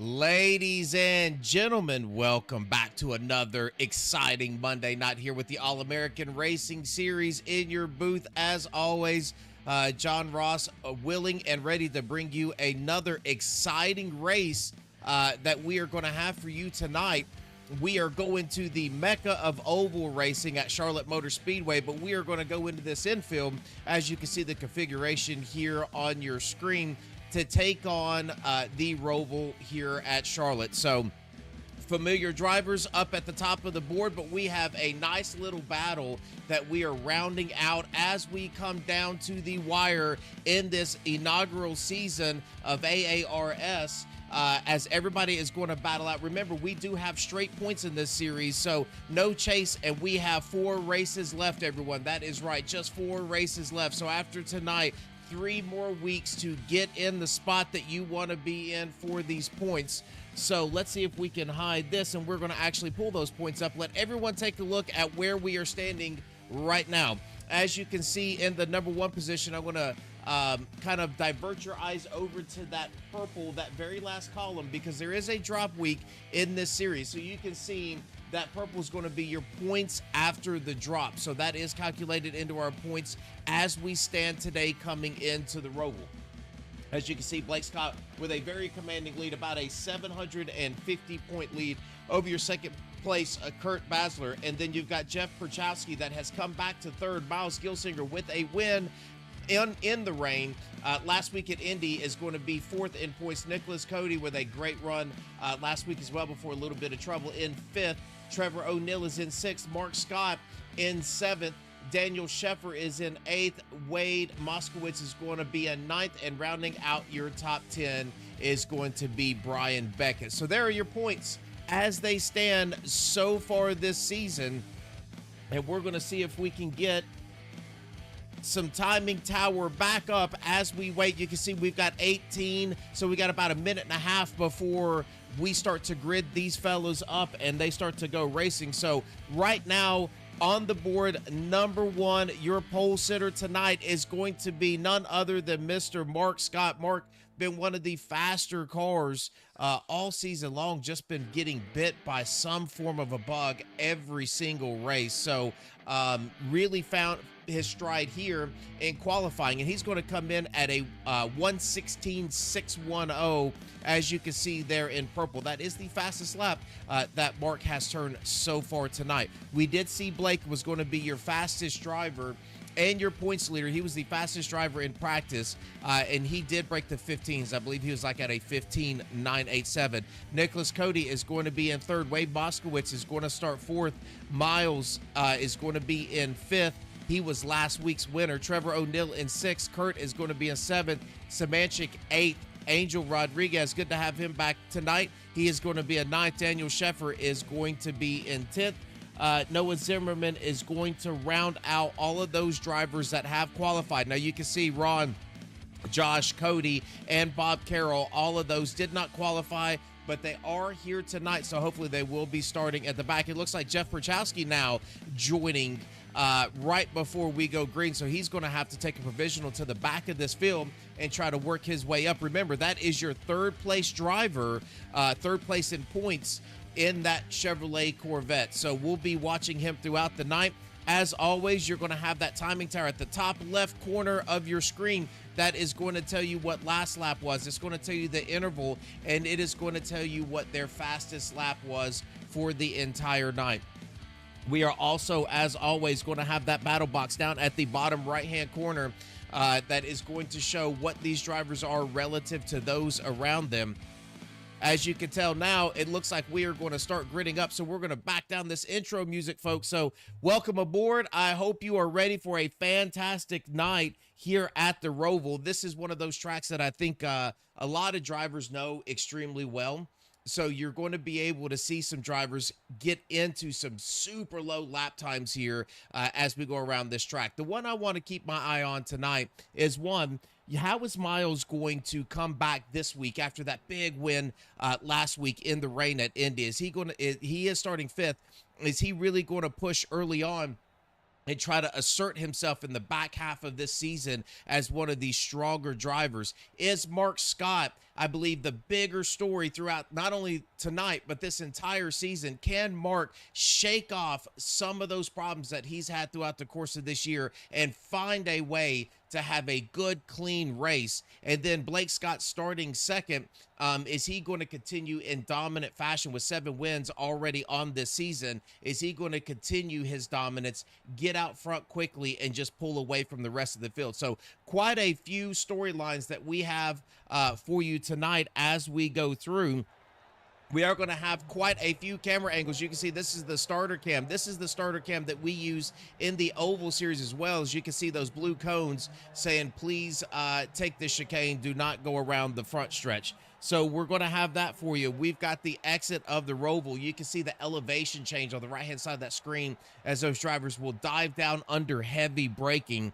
Ladies and gentlemen, welcome back to another exciting Monday night here with the All-American Racing Series in your booth. As always, John Ross, willing and ready to bring you another exciting race that we are going to have for you tonight. We are going to the Mecca of Oval Racing at Charlotte Motor Speedway, but we are going to go into this infield, as you can see the configuration here on your screen, to take on the Roval here at Charlotte. So familiar drivers up at the top of the board, but we have a nice little battle that we are rounding out as we come down to the wire in this inaugural season of AARS. As everybody is going to battle out. Remember, we do have straight points in this series, so no chase, and we have 4 races left, everyone. That is right, just 4 races left. So after tonight, 3 more weeks to get in the spot that you want to be in for these points. So let's see if we can hide this, and we're going to actually pull those points up. Let everyone take a look at where we are standing right now. As you can see in the number 1 position, I'm going to kind of divert your eyes over to that purple, that very last column, because there is a drop week in this series. So you can see that purple is going to be your points after the drop. So that is calculated into our points as we stand today coming into the Roval. As you can see, Blake Scott with a very commanding lead, about a 750-point lead over your second place, Kurt Basler. And then you've got Jeff Perchowski that has come back to third. Miles Gilsinger with a win in the rain. Last week at Indy is going to be 4th in points. Nicholas Cody with a great run last week as well before a little bit of trouble in 5th. Trevor O'Neill is in 6th. Mark Scott in 7th. Daniel Sheffer is in 8th. Wade Moskowitz is going to be in 9th. And rounding out your top 10 is going to be Brian Beckett. So there are your points as they stand so far this season. And we're going to see if we can get some timing tower back up as we wait. You can see we've got 18, so we got about a minute and a half before we start to grid these fellows up and they start to go racing. So right now on the board, number 1, your pole sitter tonight is going to be none other than Mr. Mark Scott. Mark been one of the faster cars all season long, just been getting bit by some form of a bug every single race. So really found his stride here in qualifying, and he's going to come in at a 1:16.610, as you can see there in purple. That is the fastest lap that Mark has turned so far tonight. We did see Blake was going to be your fastest driver and your points leader. He was the fastest driver in practice, and he did break the 15s. I believe he was like at a 15.987. Nicholas Cody is going to be in 3rd. Wade Moskowitz is going to start 4th. Miles is going to be in 5th. He was last week's winner. Trevor O'Neill in 6th. Kurt is going to be in 7th. Samanchik 8th. Angel Rodriguez, good to have him back tonight. He is going to be in 9th. Daniel Sheffer is going to be in 10th. Noah Zimmerman is going to round out all of those drivers that have qualified. Now you can see Ron, Josh, Cody, and Bob Carroll, all of those did not qualify, but they are here tonight, so hopefully they will be starting at the back. It looks like Jeff Perchowski now joining right before we go green, so he's going to have to take a provisional to the back of this field and try to work his way up. Remember, that is your 3rd place driver, 3rd place in points in that Chevrolet Corvette. So we'll be watching him throughout the night. As always, you're going to have that timing tower at the top left corner of your screen that is going to tell you what last lap was. It's going to tell you the interval, and it is going to tell you what their fastest lap was for the entire night. We are also, as always, going to have that battle box down at the bottom right-hand corner that is going to show what these drivers are relative to those around them. As you can tell now, it looks like we are going to start gritting up, so we're going to back down this intro music, folks. So welcome aboard. I hope you are ready for a fantastic night here at the Roval. This is one of those tracks that I think a lot of drivers know extremely well. So you're going to be able to see some drivers get into some super low lap times here as we go around this track. The one I want to keep my eye on tonight is one, how is Miles going to come back this week after that big win last week in the rain at Indy? He is starting fifth. Is he really going to push early on and try to assert himself in the back half of this season as one of these stronger drivers? Is Mark Scott, I believe, the bigger story throughout not only tonight, but this entire season? Can Mark shake off some of those problems that he's had throughout the course of this year and find a way to have a good, clean race? And then Blake Scott starting second. Is he going to continue in dominant fashion with 7 wins already on this season? Is he going to continue his dominance, get out front quickly, and just pull away from the rest of the field? So quite a few storylines that we have for you tonight as we go through. We are going to have quite a few camera angles. You can see this is the starter cam. This is the starter cam that we use in the Oval Series as well. As you can see those blue cones saying, please take this chicane. Do not go around the front stretch. So we're going to have that for you. We've got the exit of the Roval. You can see the elevation change on the right-hand side of that screen as those drivers will dive down under heavy braking.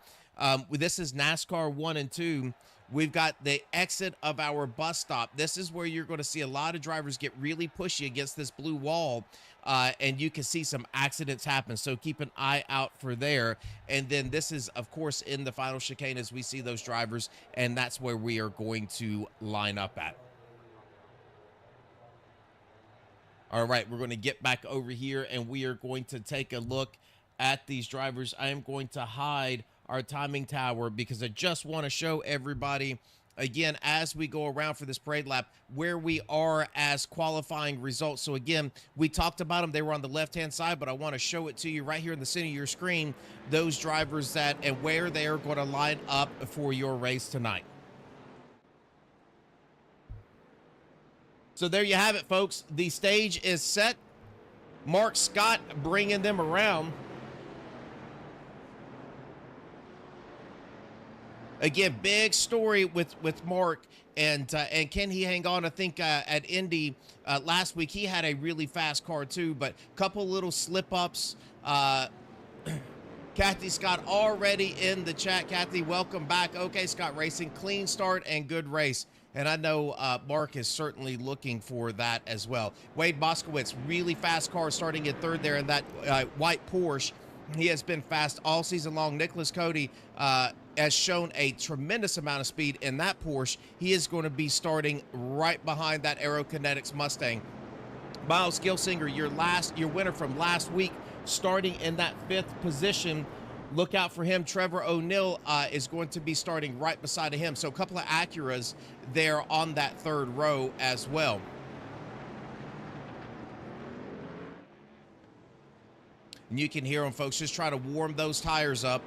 This is NASCAR 1 and 2. We've got the exit of our bus stop. This is where you're going to see a lot of drivers get really pushy against this blue wall, and you can see some accidents happen. So keep an eye out for there. And then this is, of course, in the final chicane as we see those drivers, and that's where we are going to line up at. All right, we're going to get back over here, and we are going to take a look at these drivers. I am going to hide our timing tower because I just want to show everybody again as we go around for this parade lap where we are as qualifying results. So again, we talked about them. They were on the left-hand side, but I want to show it to you right here in the center of your screen, those drivers that and where they are going to line up for your race tonight. So there you have it, folks. The stage is set. Mark Scott bringing them around. Again, big story with Mark, and can he hang on? I think at Indy last week, he had a really fast car too, but a couple little slip-ups. Kathy Scott already in the chat. Kathy, welcome back. Okay, Scott Racing, clean start and good race. And I know Mark is certainly looking for that as well. Wade Moskowitz, really fast car starting in third there in that white Porsche. He has been fast all season long. Nicholas Cody has shown a tremendous amount of speed in that Porsche. He is going to be starting right behind that Aerokinetics Mustang. Miles Gilsinger, your winner from last week, starting in that 5th position. Look out for him. Trevor O'Neill is going to be starting right beside of him. So a couple of Acuras there on that 3rd row as well. And you can hear them, folks, just try to warm those tires up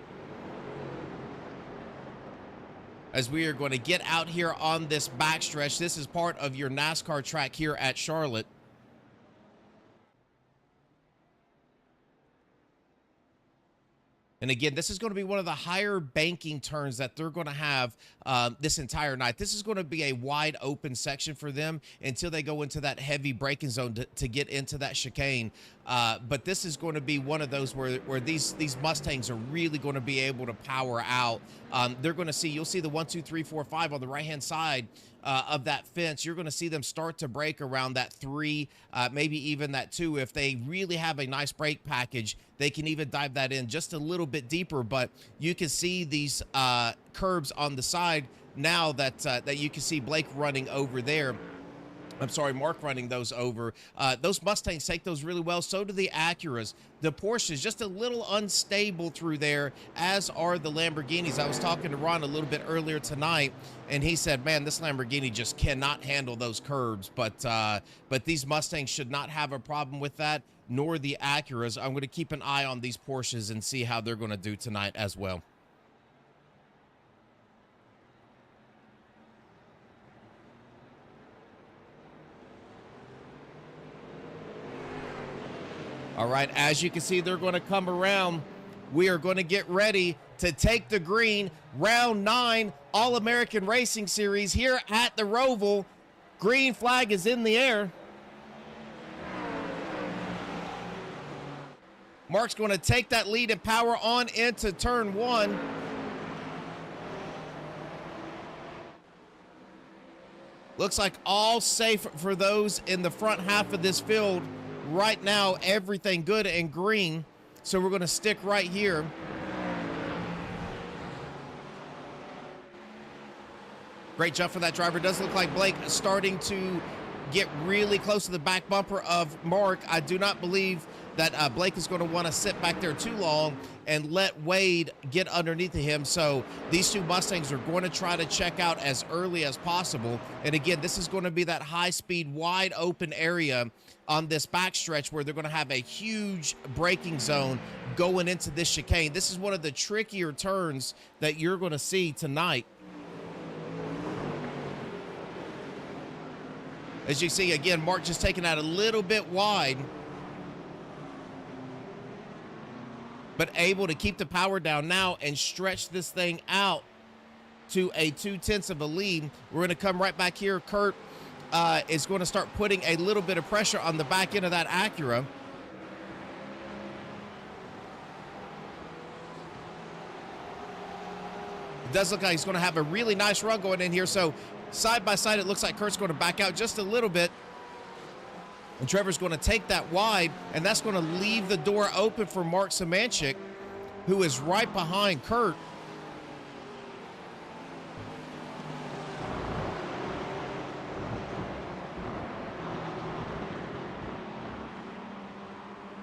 as we are going to get out here on this backstretch. This is part of your NASCAR track here at Charlotte. And again, this is going to be one of the higher banking turns that they're going to have this entire night. This is going to be a wide open section for them until they go into that heavy braking zone to get into that chicane. But this is going to be one of those where these Mustangs are really going to be able to power out. They're going to see, you'll see the 1, 2, 3, 4, 5 on the right-hand side of that fence. You're going to see them start to brake around that 3, maybe even that 2. If they really have a nice brake package, they can even dive that in just a little bit deeper. But you can see these curbs on the side now that you can see Blake running over there. I'm sorry, Mark running those over. Those Mustangs take those really well. So do the Acuras. The Porsche is just a little unstable through there, as are the Lamborghinis. I was talking to Ron a little bit earlier tonight, and he said, man, this Lamborghini just cannot handle those curbs. But these Mustangs should not have a problem with that, nor the Acuras. I'm going to keep an eye on these Porsches and see how they're going to do tonight as well. All right, as you can see, they're going to come around. We are going to get ready to take the green. Round 9 All-American Racing Series here at the Roval. Green flag is in the air. Mark's going to take that lead and power on into turn 1. Looks like all safe for those in the front half of this field. Right now, everything good and green. So we're going to stick right here. Great jump for that driver. Does look like Blake is starting to get really close to the back bumper of Mark. I do not believe that Blake is going to want to sit back there too long and let Wade get underneath of him. So these two Mustangs are going to try to check out as early as possible. And again, this is going to be that high-speed, wide open area on this backstretch where they're going to have a huge braking zone going into this chicane. This is one of the trickier turns that you're going to see tonight. As you see, again, Mark just taking out a little bit wide, but able to keep the power down now and stretch this thing out to a 2/10 of a lead. We're going to come right back here. Kurt is going to start putting a little bit of pressure on the back end of that Acura. It does look like he's going to have a really nice run going in here. So side by side, it looks like Kurt's going to back out just a little bit. And Trevor's going to take that wide, and that's going to leave the door open for Mark Semanchik, who is right behind Kurt.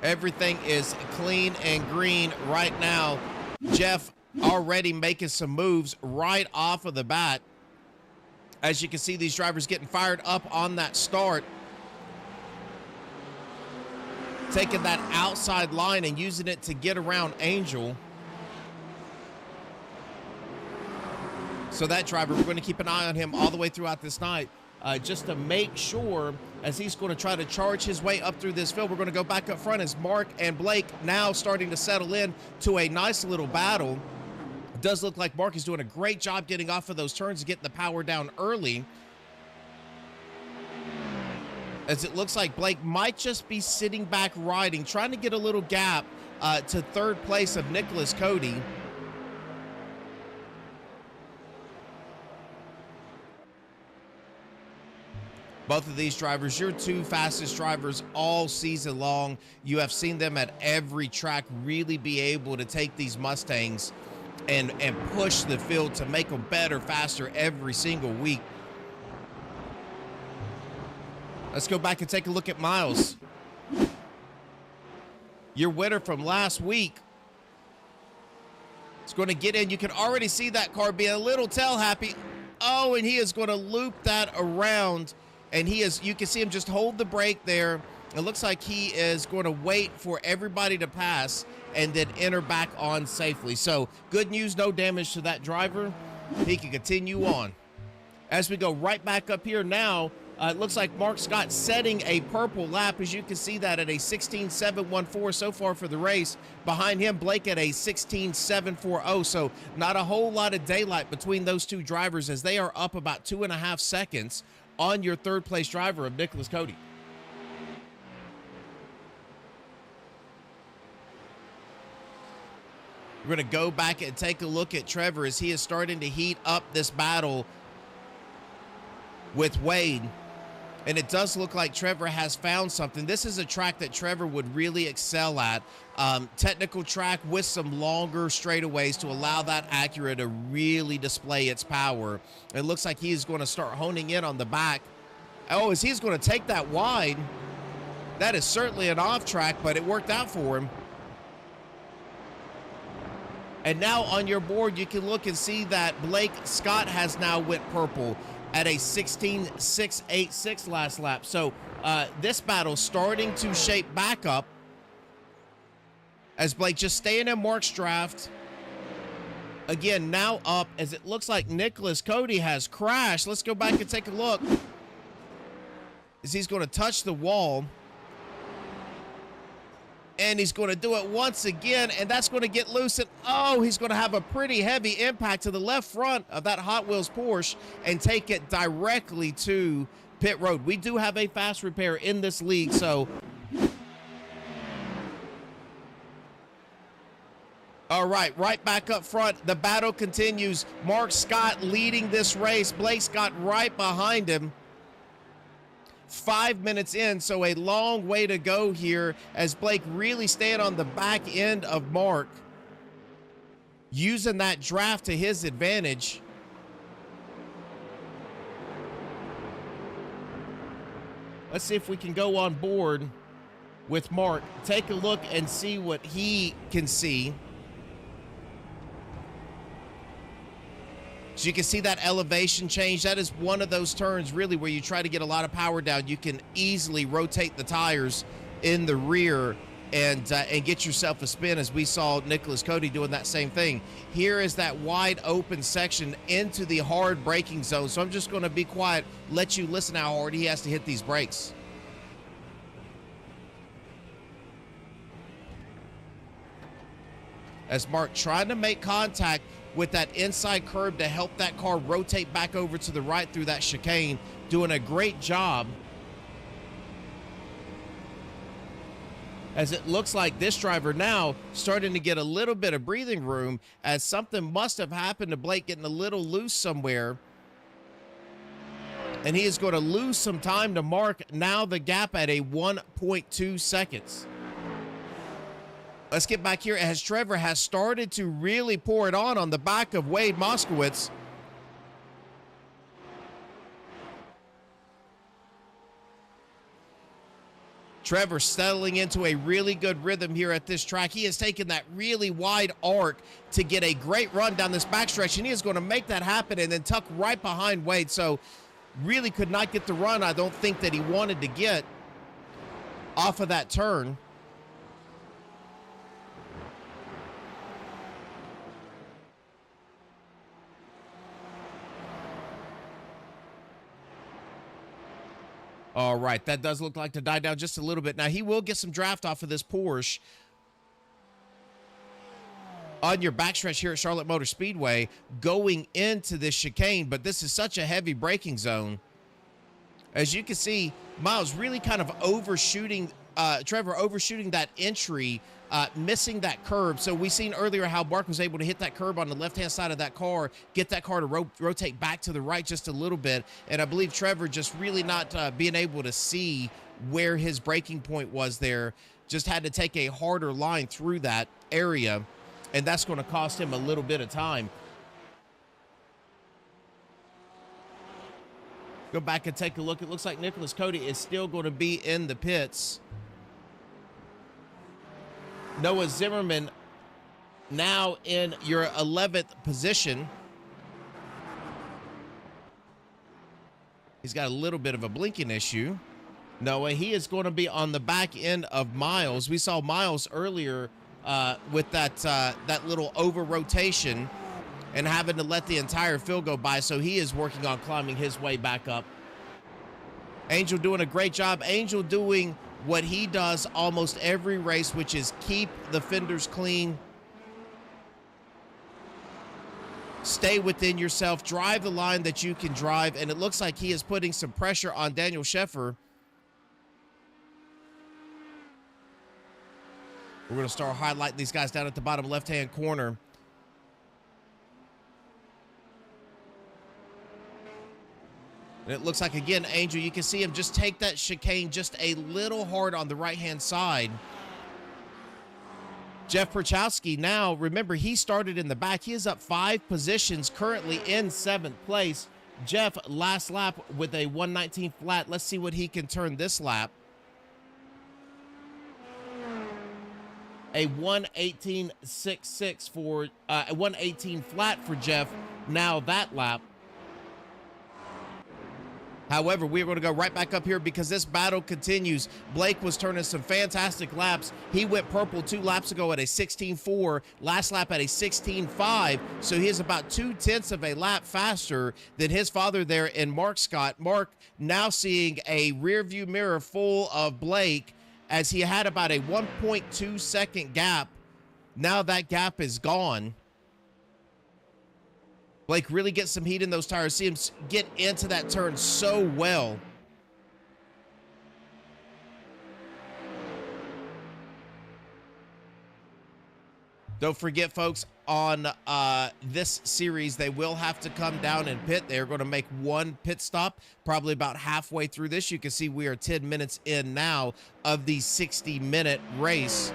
Everything is clean and green right now. Jeff already making some moves right off of the bat. As you can see, these drivers getting fired up on that start. Taking that outside line and using it to get around Angel. So that driver, we're going to keep an eye on him all the way throughout this night, just to make sure, as he's going to try to charge his way up through this field. We're going to go back up front as Mark and Blake now starting to settle in to a nice little battle. It does look like Mark is doing a great job getting off of those turns and getting the power down early, as it looks like Blake might just be sitting back riding, trying to get a little gap to third place of Nicholas Cody. Both of these drivers, your two fastest drivers all season long. You have seen them at every track really be able to take these Mustangs and push the field to make them better, faster every single week. Let's go back and take a look at Miles. Your winner from last week. It's going to get in. You can already see that car being a little tail happy. Oh, and he is going to loop that around. And you can see him just hold the brake there. It looks like he is going to wait for everybody to pass and then enter back on safely. So good news, no damage to that driver. He can continue on. As we go right back up here now, it looks like Mark Scott setting a purple lap. As you can see that at a 16.714 so far for the race. Behind him, Blake at a 16.740. So not a whole lot of daylight between those two drivers, as they are up about 2.5 seconds on your third place driver of Nicholas Cody. We're going to go back and take a look at Trevor as he is starting to heat up this battle with Wade. And it does look like Trevor has found something. This is a track that Trevor would really excel at. Technical track with some longer straightaways to allow that Acura to really display its power. It looks like he's going to start honing in on the back. Oh, as he's going to take that wide. That is certainly an off track, but it worked out for him. And now on your board, you can look and see that Blake Scott has now went purple at a 16.686 last lap. So this battle starting to shape back up as Blake just staying in Mark's draft. Again, now up as it looks like Nicholas Cody has crashed. Let's go back and take a look as he's going to touch the wall. And he's going to do it once again, and that's going to get loose. And oh, he's going to have a pretty heavy impact to the left front of that Hot Wheels Porsche and take it directly to pit road. We do have a fast repair in this league, so all right back up front. The battle continues. Mark Scott leading this race. Blake Scott right behind him. 5 minutes in, so a long way to go here as Blake really staying on the back end of Mark, using that draft to his advantage. Let's see if we can go on board with Mark. Take a look and see what he can see. So you can see that elevation change. That is one of those turns really where you try to get a lot of power down. You can easily rotate the tires in the rear and get yourself a spin, as we saw Nicholas Cody doing that same thing. Here is that wide open section into the hard braking zone. So I'm just going to be quiet, let you listen how hard he has to hit these brakes. As Mark trying to make contact with that inside curb to help that car rotate back over to the right through that chicane, doing a great job. As it looks like this driver now starting to get a little bit of breathing room, as something must have happened to Blake getting a little loose somewhere. And he is going to lose some time to Mark. Now the gap at a 1.2 seconds. Let's get back here as Trevor has started to really pour it on the back of Wade Moskowitz. Trevor settling into a really good rhythm here at this track. He has taken that really wide arc to get a great run down this backstretch, and he is going to make that happen and then tuck right behind Wade. So really could not get the run I don't think that he wanted to get off of that turn. All right, that does look like to die down just a little bit. Now, he will get some draft off of this Porsche on your backstretch here at Charlotte Motor Speedway going into this chicane, but this is such a heavy braking zone. As you can see, Miles really kind of overshooting, Trevor overshooting that entry, missing that curb. So we seen earlier how Mark was able to hit that curb on the left-hand side of that car, get that car to rotate back to the right just a little bit. And I believe Trevor just really not being able to see where his braking point was there, just had to take a harder line through that area, and that's going to cost him a little bit of time. Go back and take a look. It looks like Nicholas Cody is still going to be in the pits. Noah Zimmerman now in your 11th position. He's got a little bit of a blinking issue. Noah, he is going to be on the back end of Miles. We saw Miles earlier with that little over rotation and having to let the entire field go by, so he is working on climbing his way back up. Angel doing a great job. Angel doing what he does almost every race, which is keep the fenders clean, stay within yourself, drive the line that you can drive, and it looks like he is putting some pressure on Daniel Sheffer. We're going to start highlighting these guys down at the bottom left-hand corner. And it looks like, again, Angel, you can see him just take that chicane just a little hard on the right-hand side. Jeff Perchowski now, remember, he started in the back. He is up 5 positions, currently in 7th place. Jeff, last lap with a 119 flat. Let's see what he can turn this lap. A 118.66 for, a 118 flat for Jeff now that lap. However, we're going to go right back up here because this battle continues. Blake was turning some fantastic laps. He went purple 2 laps ago at a 16.4, last lap at a 16.5, so he is about 0.2 of a lap faster than his father there in Mark Scott. Mark now seeing a rear view mirror full of Blake as he had about a 1.2 second gap. Now that gap is gone. Blake really gets some heat in those tires. See him get into that turn so well. Don't forget, folks, on this series, they will have to come down and pit. They're going to make one pit stop probably about halfway through this. You can see we are 10 minutes in now of the 60-minute race.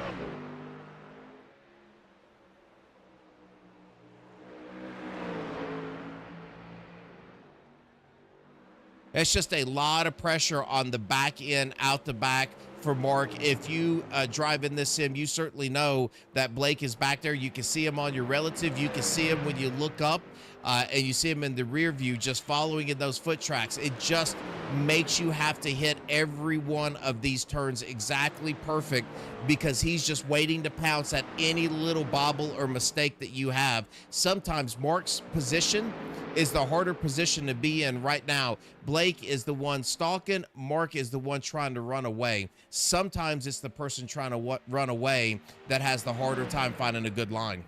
It's just a lot of pressure on the back end, out the back for Mark. If you drive in this sim, you certainly know that Blake is back there. You can see him on your relative. You can see him when you look up, and you see him in the rear view just following in those foot tracks. It just makes you have to hit every one of these turns exactly perfect because he's just waiting to pounce at any little bobble or mistake that you have. Sometimes Mark's position is the harder position to be in right now. Blake is the one stalking. Mark is the one trying to run away. Sometimes it's the person trying to run away that has the harder time finding a good line.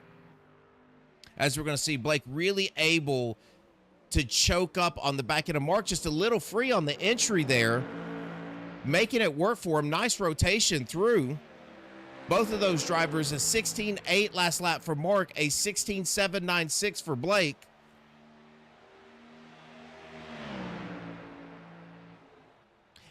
As we're going to see, Blake really able to choke up on the back end of Mark, just a little free on the entry there, making it work for him. Nice rotation through. Both of those drivers, a 16.8 last lap for Mark, a 16.796 for Blake.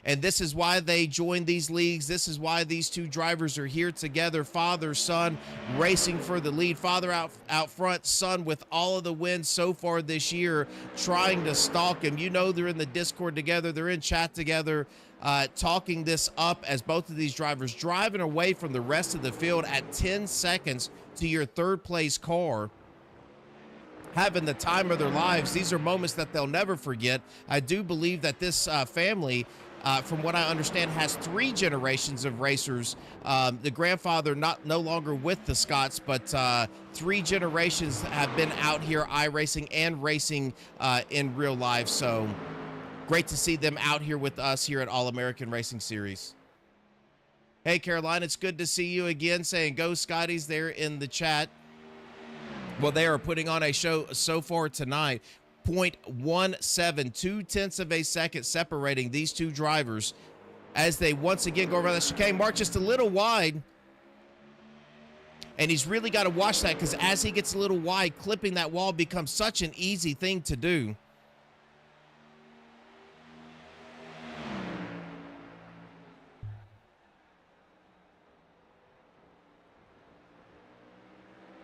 And this is why they joined these leagues. This is why these two drivers are here together, father, son, racing for the lead. Father out front, son with all of the wins so far this year, trying to stalk him. You know they're in the Discord together. They're in chat together, talking this up as both of these drivers driving away from the rest of the field at 10 seconds to your third place car, having the time of their lives. These are moments that they'll never forget. I do believe that this family, from what I understand, has 3 generations of racers. The grandfather no longer with the Scotts, but 3 generations have been out here iRacing and racing in real life. So great to see them out here with us here at All American Racing Series. Hey, Caroline, it's good to see you again, saying go Scotties there in the chat. Well, they are putting on a show so far tonight. 0.17, 0.2 of a second separating these two drivers as they once again go around the chicane. Mark just a little wide, and he's really got to watch that because as he gets a little wide, clipping that wall becomes such an easy thing to do.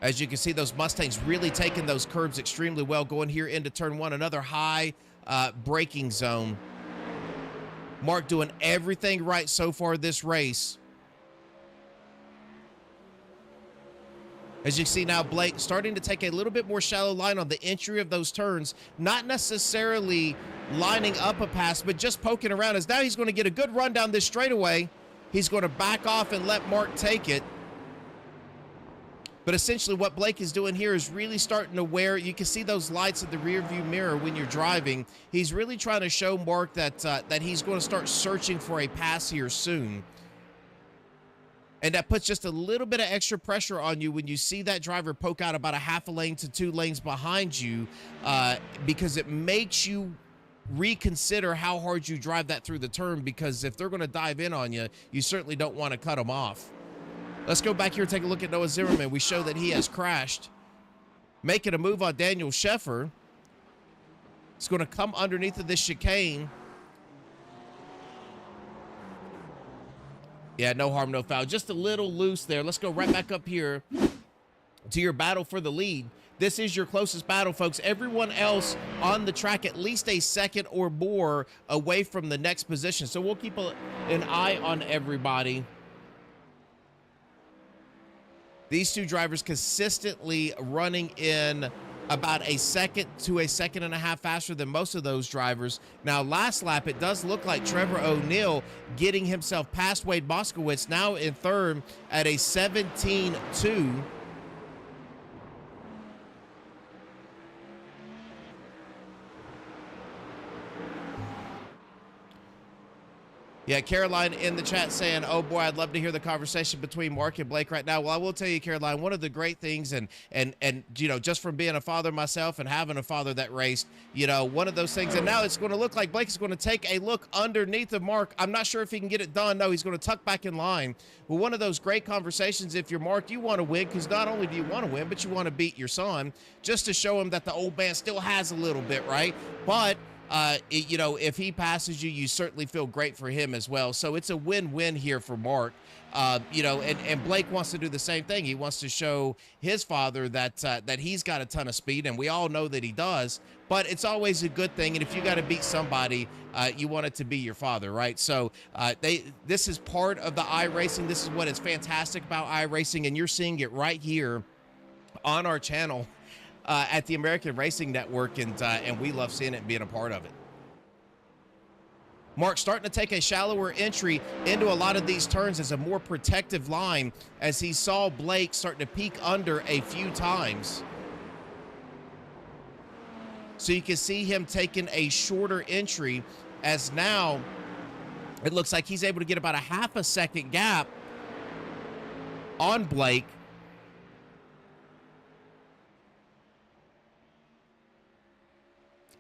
As you can see, those Mustangs really taking those curbs extremely well, going here into turn 1, another high braking zone. Mark doing everything right so far this race. As you see now, Blake starting to take a little bit more shallow line on the entry of those turns, not necessarily lining up a pass, but just poking around, as now he's going to get a good run down this straightaway. He's going to back off and let Mark take it. But essentially what Blake is doing here is really starting to wear, you can see those lights in the rear view mirror when you're driving. He's really trying to show Mark that that he's going to start searching for a pass here soon. And that puts just a little bit of extra pressure on you when you see that driver poke out about a half a lane to 2 lanes behind you, because it makes you reconsider how hard you drive that through the turn, because if they're going to dive in on you, you certainly don't want to cut them off. Let's go back here and take a look at Noah Zimmerman. We show that he has crashed, making a move on Daniel Sheffer. It's going to come underneath of this chicane. Yeah, no harm, no foul. Just a little loose there. Let's go right back up here to your battle for the lead. This is your closest battle, folks. Everyone else on the track at least a second or more away from the next position. So we'll keep an eye on everybody. These two drivers consistently running in about a second to a second and a half faster than most of those drivers. Now, last lap, it does look like Trevor O'Neill getting himself past Wade Moskowitz, now in third at a 17.2. Yeah, Caroline in the chat saying, "Oh boy, I'd love to hear the conversation between Mark and Blake right now." Well, I will tell you, Caroline, one of the great things, and just from being a father myself and having a father that raced, one of those things. And now it's going to look like Blake is going to take a look underneath of Mark. I'm not sure if he can get it done. No, he's going to tuck back in line. Well, one of those great conversations. If you're Mark, you want to win, because not only do you want to win, but you want to beat your son, just to show him that the old man still has a little bit, right? But if he passes you, you certainly feel great for him as well. So it's a win-win here for Mark. And Blake wants to do the same thing. He wants to show his father that he's got a ton of speed, and we all know that he does. But it's always a good thing. And if you got to beat somebody, you want it to be your father, right? So this is part of the iRacing. This is what is fantastic about iRacing, and you're seeing it right here on our channel. At the American Racing Network, and we love seeing it and being a part of it. Mark starting to take a shallower entry into a lot of these turns as a more protective line, as he saw Blake starting to peek under a few times. So you can see him taking a shorter entry, as now it looks like he's able to get about a half a second gap on Blake.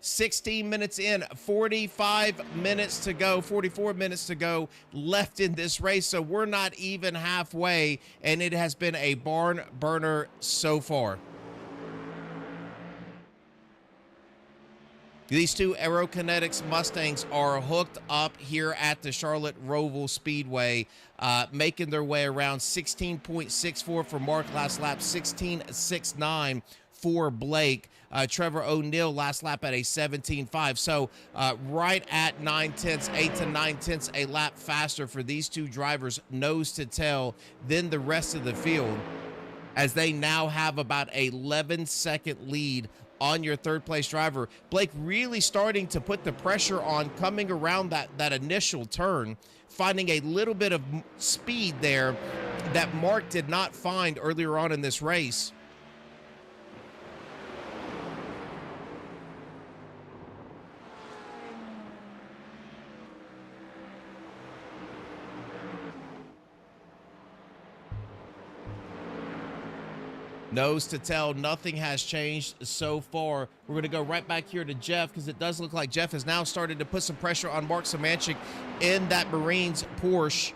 16 minutes in, 45 minutes to go, 44 minutes to go left in this race. So we're not even halfway, and it has been a barn burner so far. These two Aerokinetics Mustangs are hooked up here at the Charlotte Roval Speedway, making their way around. 16.64 for Mark last lap, 16.69 for Blake. Trevor O'Neill last lap at a 17.5. So right at 9/10, 8 to 9/10 a lap faster for these two drivers, nose to tail, than the rest of the field, as they now have about a 11-second lead on your third place driver. Blake really starting to put the pressure on, coming around that initial turn, finding a little bit of speed there that Mark did not find earlier on in this race. Nose to tail, nothing has changed so far. We're going to go right back here to Jeff, because it does look like Jeff has now started to put some pressure on Mark Szymanczyk in that Marines Porsche.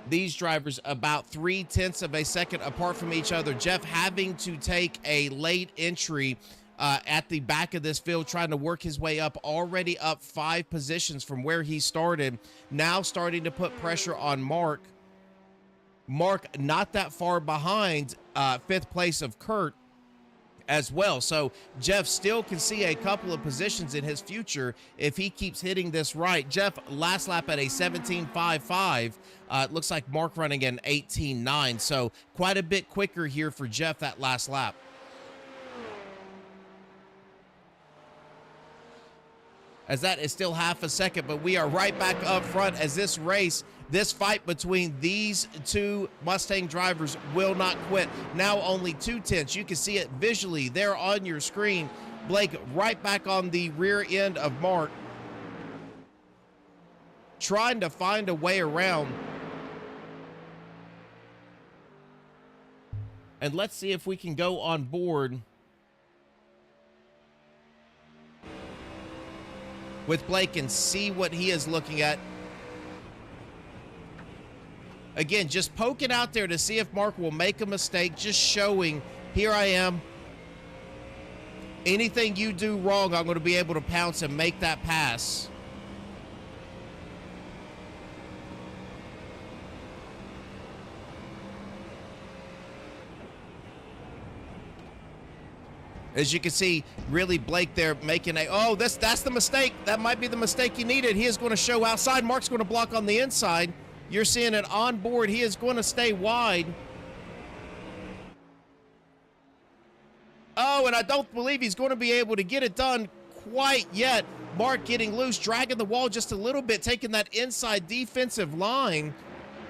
These drivers about 0.3 of a second apart from each other. Jeff having to take a late entry at the back of this field, trying to work his way up, already up 5 positions from where he started. Now starting to put pressure on Mark. Mark not that far behind 5th place of Kurt as well. So Jeff still can see a couple of positions in his future if he keeps hitting this right. Jeff last lap at a 17.55. It looks like Mark running an 18.9. So quite a bit quicker here for Jeff that last lap. As that is still half a second, but we are right back up front, as this race, this fight between these two Mustang drivers will not quit. Now only 0.2. You can see it visually there on your screen. Blake right back on the rear end of Mark, trying to find a way around. And let's see if we can go on board with Blake and see what he is looking at. Again, just poking out there to see if Mark will make a mistake, just showing, here I am. Anything you do wrong, I'm going to be able to pounce and make that pass. As you can see, really Blake there making that's the mistake. That might be the mistake you needed. He is going to show outside. Mark's going to block on the inside. You're seeing it on board. He is going to stay wide. Oh, and I don't believe he's going to be able to get it done quite yet. Mark getting loose, dragging the wall just a little bit, taking that inside defensive line.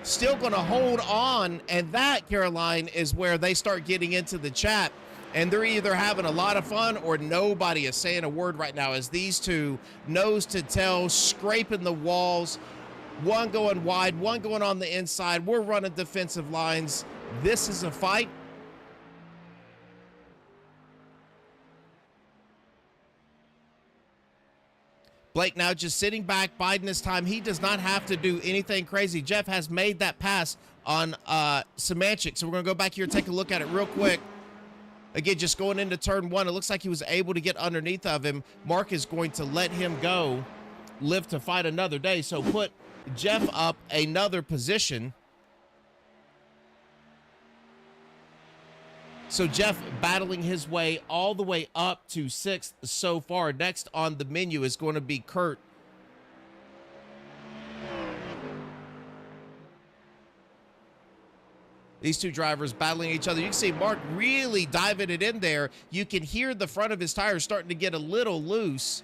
Still going to hold on. And that, Caroline, is where they start getting into the chat. And they're either having a lot of fun or nobody is saying a word right now, as these two nose to tail scraping the walls, one going wide, one going on the inside. We're running defensive lines. This is a fight. Blake now just sitting back, biding his time. He does not have to do anything crazy. Jeff has made that pass on Semanchik. So we're going to go back here and take a look at it real quick. Again, just going into turn one, it looks like he was able to get underneath of him. Mark is going to let him go, live to fight another day. So put Jeff up another position. So Jeff battling his way all the way up to 6th so far. Next on the menu is going to be Kurt. These two drivers battling each other. You can see Mark really diving it in there. You can hear the front of his tires starting to get a little loose.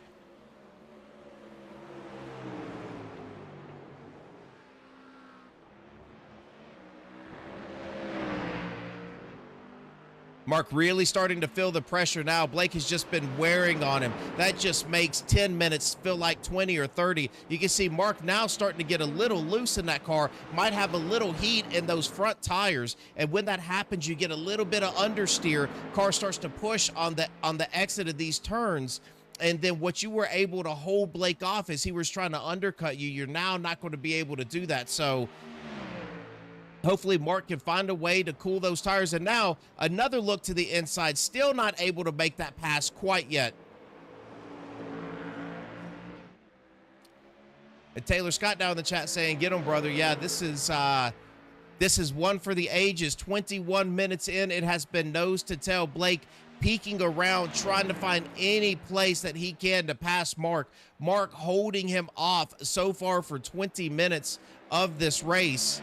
Mark really starting to feel the pressure now. Blake has just been wearing on him. That just makes 10 minutes feel like 20 or 30. You can see Mark now starting to get a little loose in that car. Might have a little heat in those front tires. And when that happens, you get a little bit of understeer. Car starts to push on the exit of these turns. And then what you were able to hold Blake off as he was trying to undercut you, you're now not going to be able to do that. So hopefully Mark can find a way to cool those tires. And now another look to the inside, still not able to make that pass quite yet. And Taylor Scott down in the chat saying, get him, brother. Yeah, this is one for the ages. 21 minutes in, it has been nose to tail. Blake peeking around, trying to find any place that he can to pass Mark. Mark holding him off so far for 20 minutes of this race.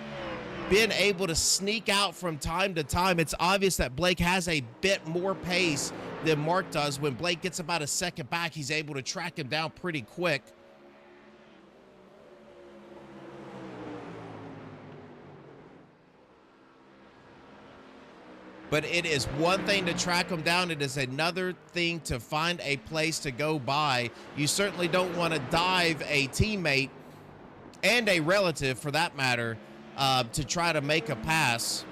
Been able to sneak out from time to time. It's obvious that Blake has a bit more pace than Mark does. When Blake gets about a second back, he's able to track him down pretty quick. But it is one thing to track them down. It is another thing to find a place to go by. You certainly don't want to dive a teammate and a relative, for that matter, to try to make a pass.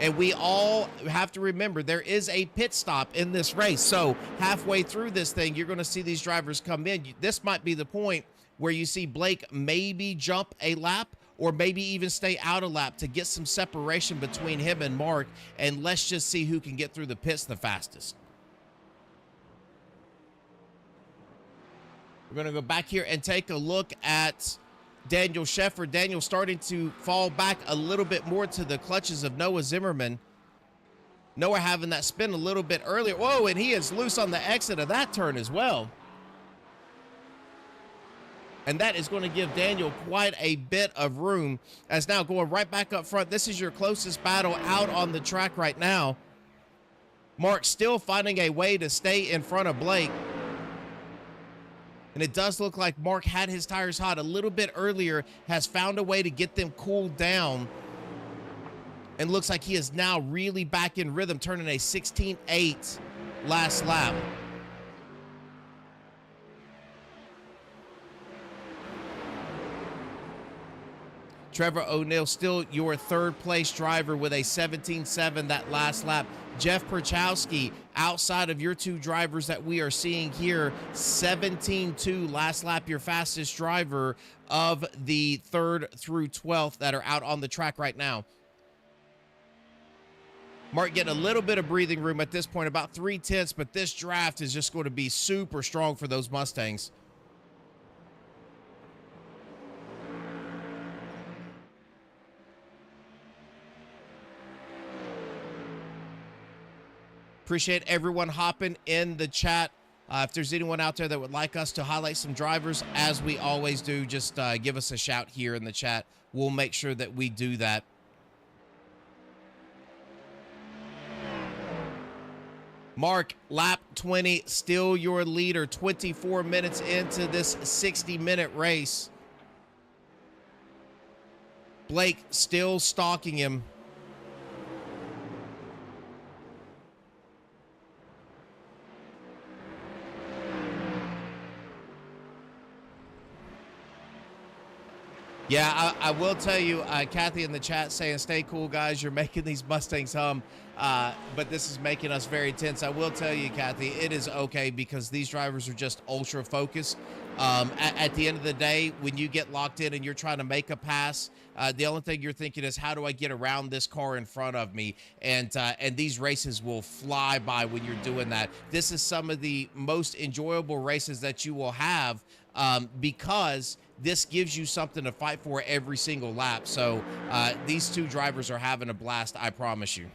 And we all have to remember there is a pit stop in this race. So halfway through this thing, you're going to see these drivers come in. This might be the point where you see Blake maybe jump a lap or maybe even stay out a lap to get some separation between him and Mark. And let's just see who can get through the pits the fastest. We're going to go back here and take a look at Daniel Sheffer. Daniel starting to fall back a little bit more to the clutches of Noah Zimmerman. Noah having that spin a little bit earlier. Whoa, and he is loose on the exit of that turn as well. And that is going to give Daniel quite a bit of room. As now going right back up front. This is your closest battle out on the track right now. Mark still finding a way to stay in front of Blake. And it does look like Mark had his tires hot a little bit earlier, has found a way to get them cooled down. And looks like he is now really back in rhythm, turning a 16.8 last lap. Trevor O'Neill still your third place driver with a 17.7 that last lap. Jeff Perchowski, outside of your two drivers that we are seeing here, 17.2 last lap, your fastest driver of the 3rd through 12th that are out on the track right now. Mark getting a little bit of breathing room at this point, about 3/10, but this draft is just going to be super strong for those Mustangs. Appreciate everyone hopping in the chat. If there's anyone out there that would like us to highlight some drivers, as we always do, just give us a shout here in the chat. We'll make sure that we do that. Mark, lap 20, still your leader, 24 minutes into this 60-minute race. Blake still stalking him. Yeah, I will tell you, Kathy in the chat saying, stay cool, guys. You're making these Mustangs hum. But this is making us very tense. I will tell you, Kathy, it is okay because these drivers are just ultra focused. At the end of the day, when you get locked in and you're trying to make a pass, the only thing you're thinking is, how do I get around this car in front of me? And these races will fly by when you're doing that. This is some of the most enjoyable races that you will have, because this gives you something to fight for every single lap. So these two drivers are having a blast, I promise you.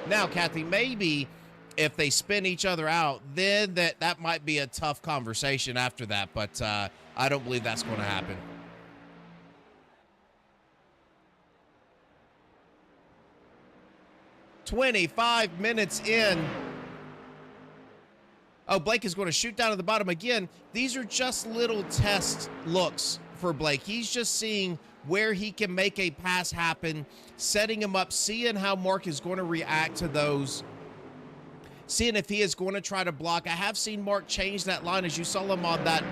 Now, Kathy, maybe if they spin each other out, then that might be a tough conversation after that, but I don't believe that's going to happen. "25 minutes in." Oh, Blake is going to shoot down to the bottom again. These are just little test looks for Blake. He's just seeing where he can make a pass happen, setting him up, seeing how Mark is going to react to those, seeing if he is going to try to block. I have seen Mark change that line, as you saw him on that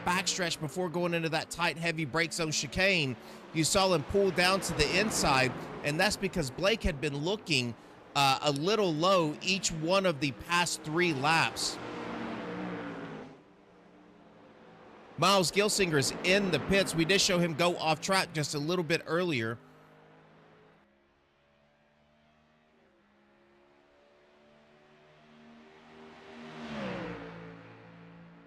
backstretch before going into that tight, heavy brake zone chicane. You saw him pull down to the inside, and that's because Blake had been looking a little low each one of the past 3 laps. Miles Gilsinger is in the pits. We did show him go off track just a little bit earlier.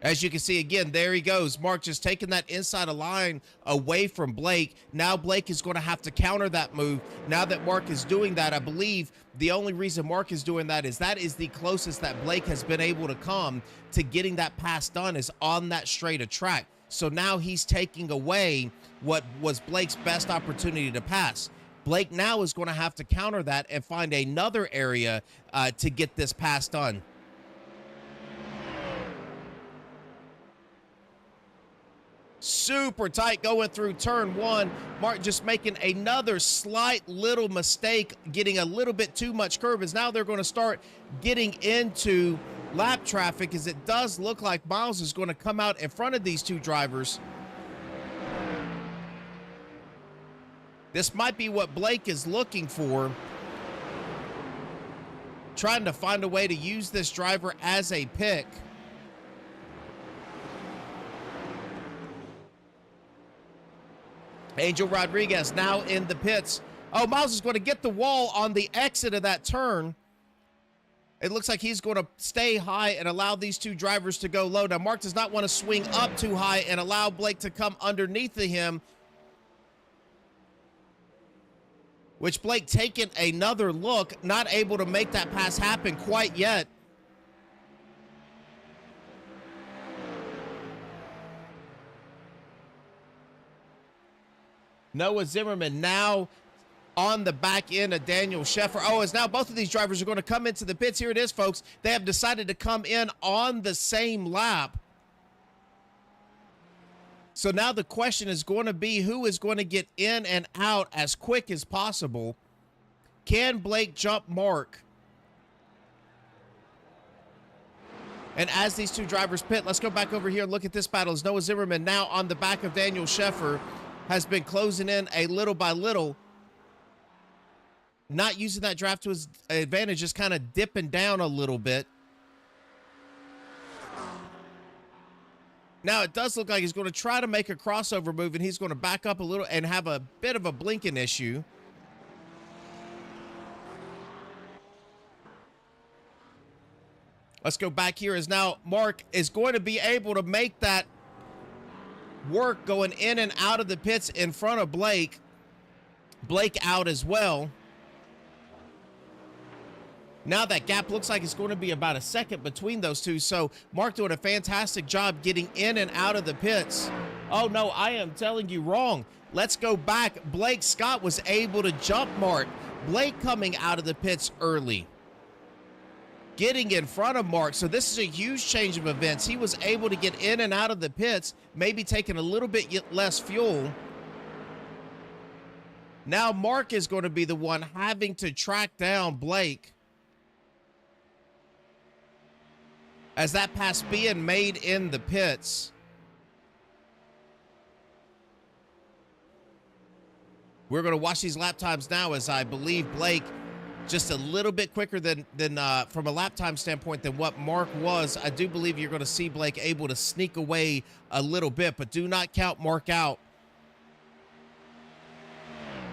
As you can see, again, there he goes. Mark just taking that inside of line away from Blake. Now Blake is going to have to counter that move. Now that Mark is doing that, I believe the only reason Mark is doing that is the closest that Blake has been able to come to getting that pass done, is on that straight of track. So now he's taking away what was Blake's best opportunity to pass. Blake now is going to have to counter that and find another area to get this pass done. Super tight going through turn 1. Mark just making another slight little mistake, getting a little bit too much curb, as now they're going to start getting into lap traffic, as it does look like Miles is going to come out in front of these two drivers. This might be what Blake is looking for, trying to find a way to use this driver as a pick. Angel Rodriguez now in the pits. Oh, Miles is going to get the wall on the exit of that turn. It looks like he's going to stay high and allow these two drivers to go low. Now, Mark does not want to swing up too high and allow Blake to come underneath of him, which Blake taking another look, not able to make that pass happen quite yet. Noah Zimmerman now on the back end of Daniel Sheffer. Oh, as now both of these drivers are going to come into the pits. Here it is, folks. They have decided to come in on the same lap. So now the question is going to be, who is going to get in and out as quick as possible? Can Blake jump Mark? And as these two drivers pit, let's go back over here and look at this battle. As Noah Zimmerman now on the back of Daniel Sheffer has been closing in a little by little, not using that draft to his advantage, just kind of dipping down a little bit. Now it does look like he's going to try to make a crossover move, and he's going to back up a little and have a bit of a blinking issue. Let's go back here, as now Mark is going to be able to make that work, going in and out of the pits in front of Blake. Blake out as well. Now that gap looks like it's going to be about a second between those two. So Mark doing a fantastic job getting in and out of the pits. Oh no, I am telling you wrong. Let's go back. Blake Scott was able to jump Mark. Blake coming out of the pits early, getting in front of Mark. So this is a huge change of events. He was able to get in and out of the pits, maybe taking a little bit less fuel. Now Mark is going to be the one having to track down Blake, as that pass being made in the pits. We're going to watch these lap times now, as I believe Blake just a little bit quicker than from a lap time standpoint than what Mark was. I do believe you're going to see Blake able to sneak away a little bit, but do not count Mark out.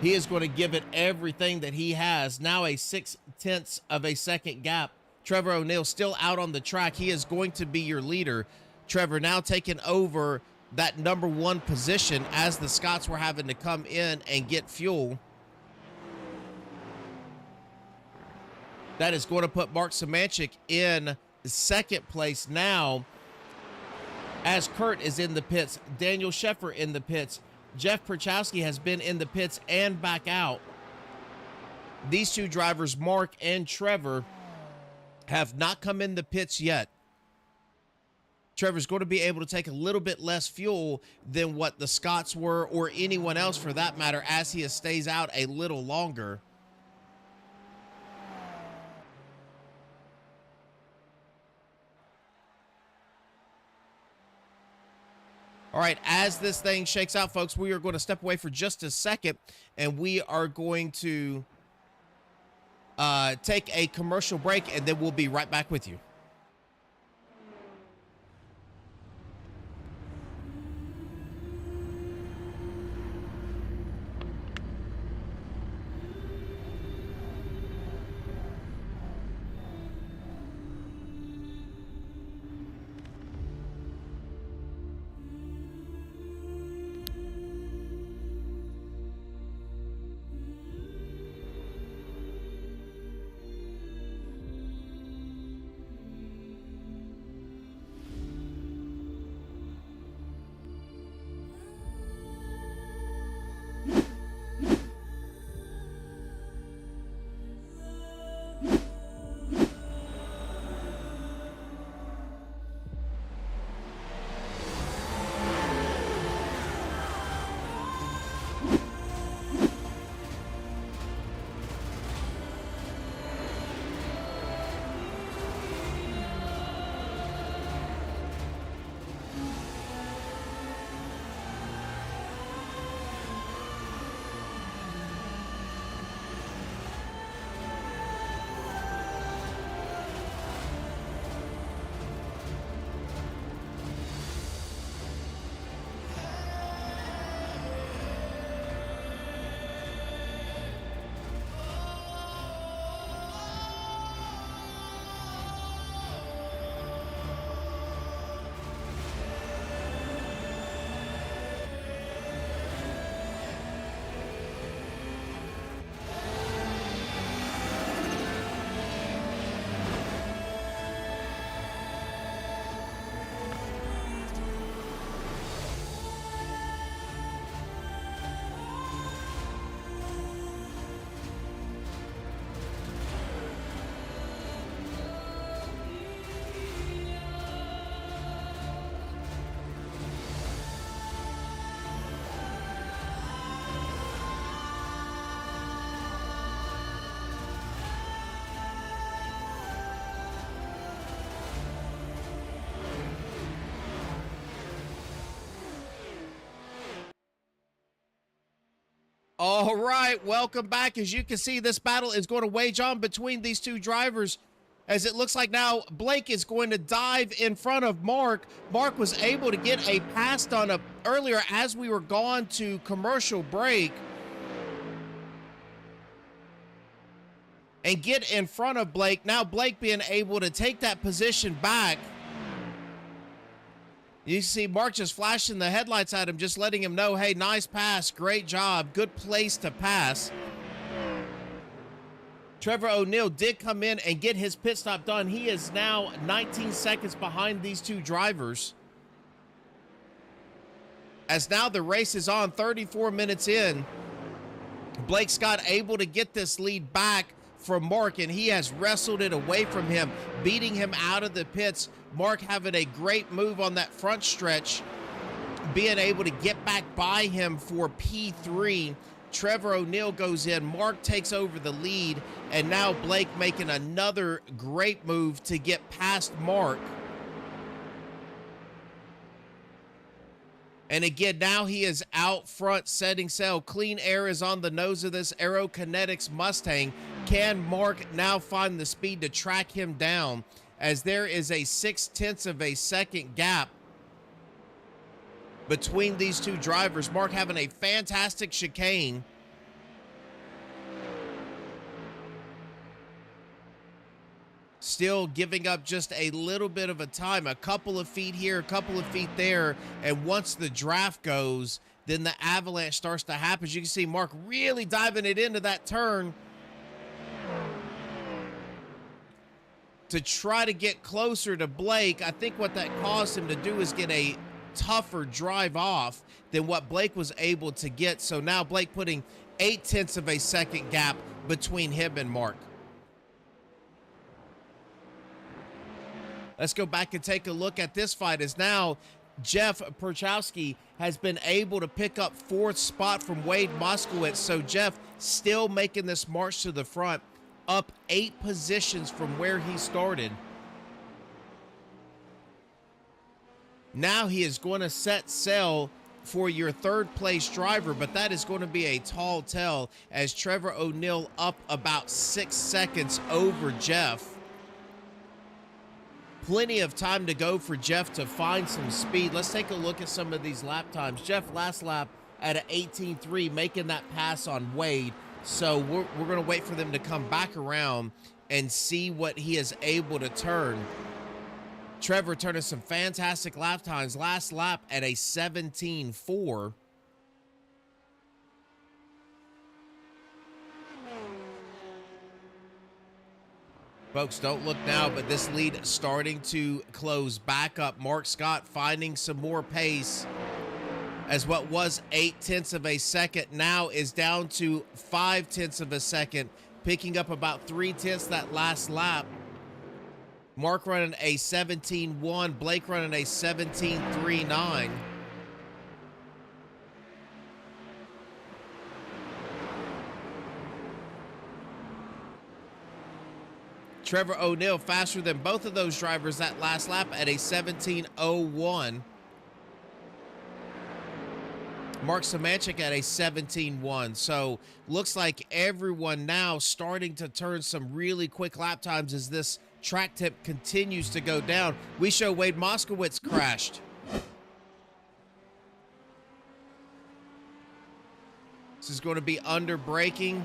He is going to give it everything that he has. Now a 0.6 of a second gap. Trevor O'Neill still out on the track. He is going to be your leader. Trevor now taking over that number 1 position as the Scots were having to come in and get fuel. That is going to put Mark Semanchik in second place now, as Kurt is in the pits, Daniel Sheffer in the pits. Jeff Perchowski has been in the pits and back out. These two drivers, Mark and Trevor, have not come in the pits yet. Trevor's going to be able to take a little bit less fuel than what the Scots were, or anyone else for that matter, as he stays out a little longer. All right, as this thing shakes out, folks, we are going to step away for just a second, and we are going to take a commercial break, and then we'll be right back with you. All right, welcome back. As you can see, this battle is going to wage on between these two drivers, as it looks like now Blake is going to dive in front of Mark. Mark was able to get a pass done up earlier as we were gone to commercial break and get in front of Blake. Now Blake being able to take that position back. You see Mark just flashing the headlights at him, just letting him know, hey, nice pass, great job, good place to pass. Trevor O'Neill did come in and get his pit stop done. He is now 19 seconds behind these two drivers. As now the race is on, 34 minutes in. Blake Scott able to get this lead back from Mark, and he has wrestled it away from him, beating him out of the pits. Mark having a great move on that front stretch, being able to get back by him for P3. Trevor O'Neill goes in, Mark takes over the lead, and now Blake making another great move to get past Mark. And again, now he is out front setting sail. Clean air is on the nose of this Aerokinetics Mustang. Can Mark now find the speed to track him down, as there is a 0.6 of a second gap between these two drivers? Mark having a fantastic chicane. Still giving up just a little bit of a time, a couple of feet here, a couple of feet there. And once the draft goes, then the avalanche starts to happen. As you can see, Mark really diving it into that turn to try to get closer to Blake. I think what that caused him to do is get a tougher drive off than what Blake was able to get. So now Blake putting 0.8 of a second gap between him and Mark. Let's go back and take a look at this fight, as now Jeff Perchowski has been able to pick up 4th spot from Wade Moskowitz. So Jeff still making this march to the front, up 8 positions from where he started. Now he is going to set sail for your 3rd place driver, but that is going to be a tall tell, as Trevor O'Neill up about 6 seconds over Jeff. Plenty of time to go for Jeff to find some speed. Let's take a look at some of these lap times. Jeff last lap at an 18.3, making that pass on Wade. So we're going to wait for them to come back around and see what he is able to turn. Trevor turning some fantastic lap times. Last lap at a 17.4. Folks, don't look now, but this lead starting to close back up. Mark Scott finding some more pace, as what was 0.8 of a second now is down to 0.5 of a second, picking up about 0.3 that last lap. Mark running a 17.1, Blake running a 17.39. Trevor O'Neill faster than both of those drivers that last lap at a 17.01. Mark Szymanczyk at a 17.1. So looks like everyone now starting to turn some really quick lap times as this track tip continues to go down. We show Wade Moskowitz crashed. This is going to be under braking.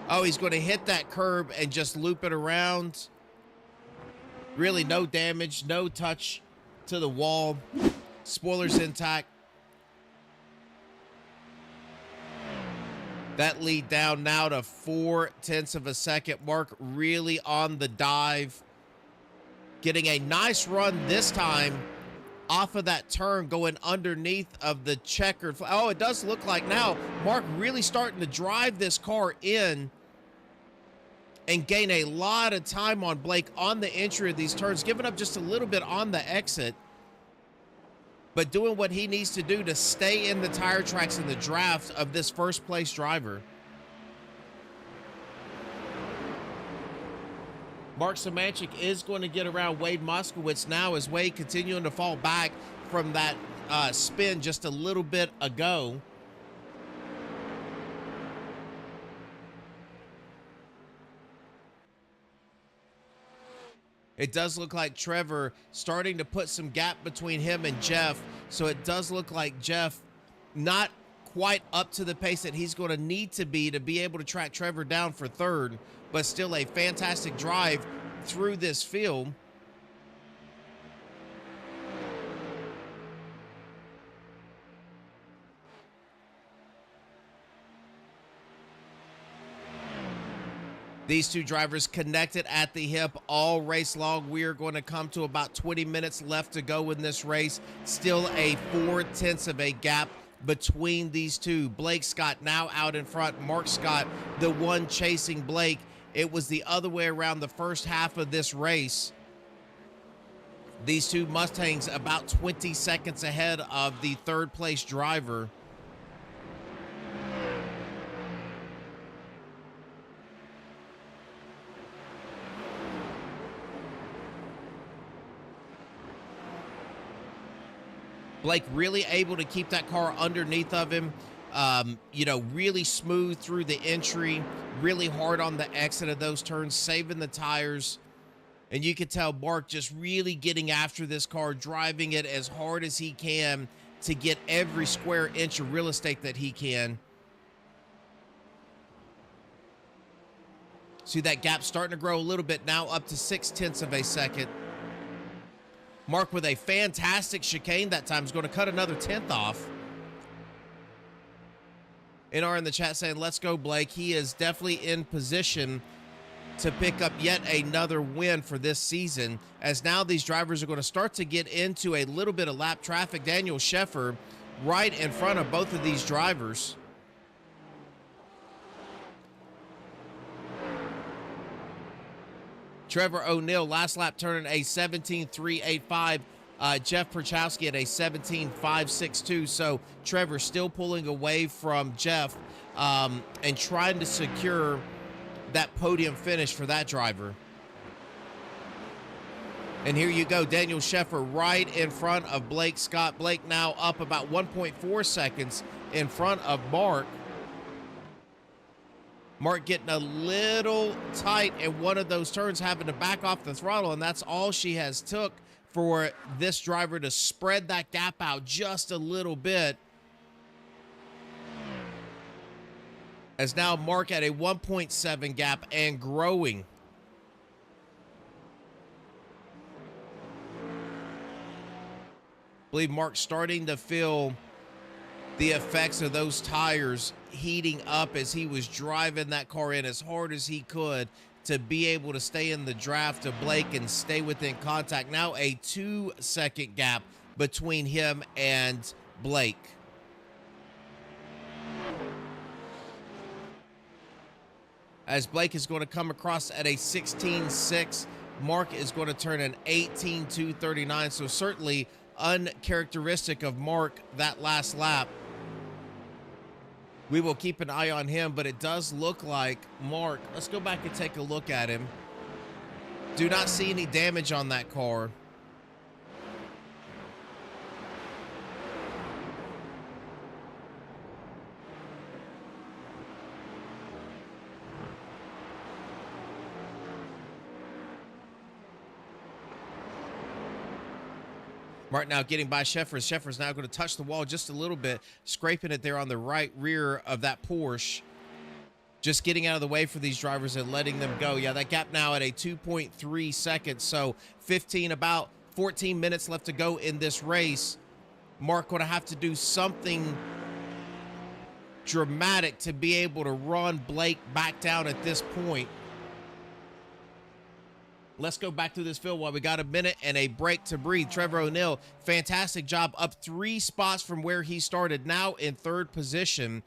Oh, he's going to hit that curb and just loop it around. Really no damage, no touch to the wall. Spoilers intact. That lead down now to 0.4 of a second. Mark really on the dive. Getting a nice run this time off of that turn, going underneath of the checkered. Oh, it does look like now Mark really starting to drive this car in and gain a lot of time on Blake on the entry of these turns, giving up just a little bit on the exit, but doing what he needs to do to stay in the tire tracks in the draft of this 1st place driver. Mark Szymanczyk is going to get around Wade Moskowitz now, as Wade continuing to fall back from that spin just a little bit ago. It does look like Trevor starting to put some gap between him and Jeff. So it does look like Jeff not quite up to the pace that he's going to need to be able to track Trevor down for 3rd, but still a fantastic drive through this field. These two drivers connected at the hip all race long. We are going to come to about 20 minutes left to go in this race. Still a 0.4 of a gap between these two. Blake Scott now out in front. Mark Scott, the one chasing Blake. It was the other way around the first half of this race. These two Mustangs about 20 seconds ahead of the 3rd place driver. Blake really able to keep that car underneath of him. Really smooth through the entry, really hard on the exit of those turns, saving the tires. And you can tell Mark just really getting after this car, driving it as hard as he can to get every square inch of real estate that he can. See that gap starting to grow a little bit now, up to 0.6 of a second. Mark with a fantastic chicane that time is going to cut another 10th off. NR in the chat saying, let's go, Blake. He is definitely in position to pick up yet another win for this season, as now these drivers are going to start to get into a little bit of lap traffic. Daniel Sheffer right in front of both of these drivers. Trevor O'Neill, last lap, turning a 17.385. Jeff Perchowski at a 17.562. So Trevor still pulling away from Jeff and trying to secure that podium finish for that driver. And here you go, Daniel Sheffer right in front of Blake Scott. Blake now up about 1.4 seconds in front of Mark. Mark getting a little tight in one of those turns, having to back off the throttle, and that's all she has took for this driver to spread that gap out just a little bit. As now Mark at a 1.7 gap and growing. I believe Mark's starting to feel the effects of those tires heating up as he was driving that car in as hard as he could to be able to stay in the draft of Blake and stay within contact. Now a 2-second gap between him and Blake. As Blake is going to come across at a 16.6, Mark is going to turn an 18.239. So certainly uncharacteristic of Mark that last lap. We will keep an eye on him, but it does look like Mark, let's go back and take a look at him. Do not see any damage on that car. Mark now getting by Sheffer. Sheffer's now going to touch the wall just a little bit, scraping it there on the right rear of that Porsche. Just getting out of the way for these drivers and letting them go. Yeah, that gap now at a 2.3 seconds. So about 14 minutes left to go in this race. Mark going to have to do something dramatic to be able to run Blake back down at this point. Let's go back through this field while we got a minute and a break to breathe. Trevor O'Neill, fantastic job, up 3 spots from where he started, now in 3rd position.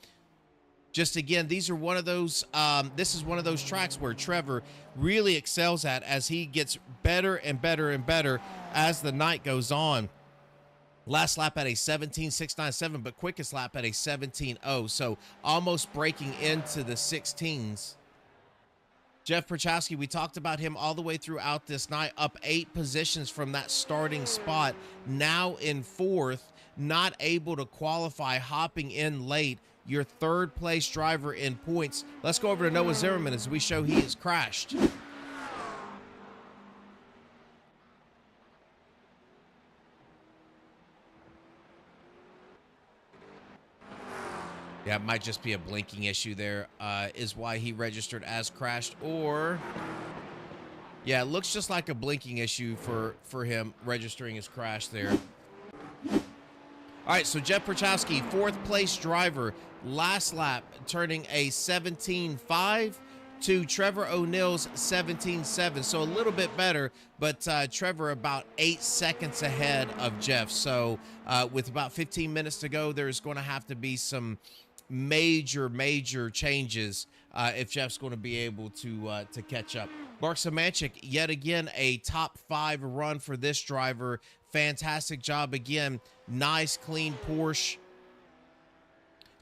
Just again, these are one of those, this is one of those tracks where Trevor really excels at as he gets better and better and better as the night goes on. Last lap at a 17.697, but quickest lap at a 17.0, so almost breaking into the 16s. Jeff Perchowski, we talked about him all the way throughout this night, up 8 positions from that starting spot, now in 4th, not able to qualify, hopping in late, your 3rd place driver in points. Let's go over to Noah Zimmerman as we show he has crashed. Yeah, it might just be a blinking issue there, is why he registered as crashed. Or, yeah, it looks just like a blinking issue for him registering as crash there. All right, so Jeff Perchowski, 4th place driver, last lap, turning a 17.5 to Trevor O'Neill's 17.7. So a little bit better, but Trevor about 8 seconds ahead of Jeff. So with about 15 minutes to go, there's going to have to be some major changes if Jeff's going to be able to catch up. Mark Szymanczyk, yet again a top 5 run for this driver. Fantastic job again. Nice clean Porsche.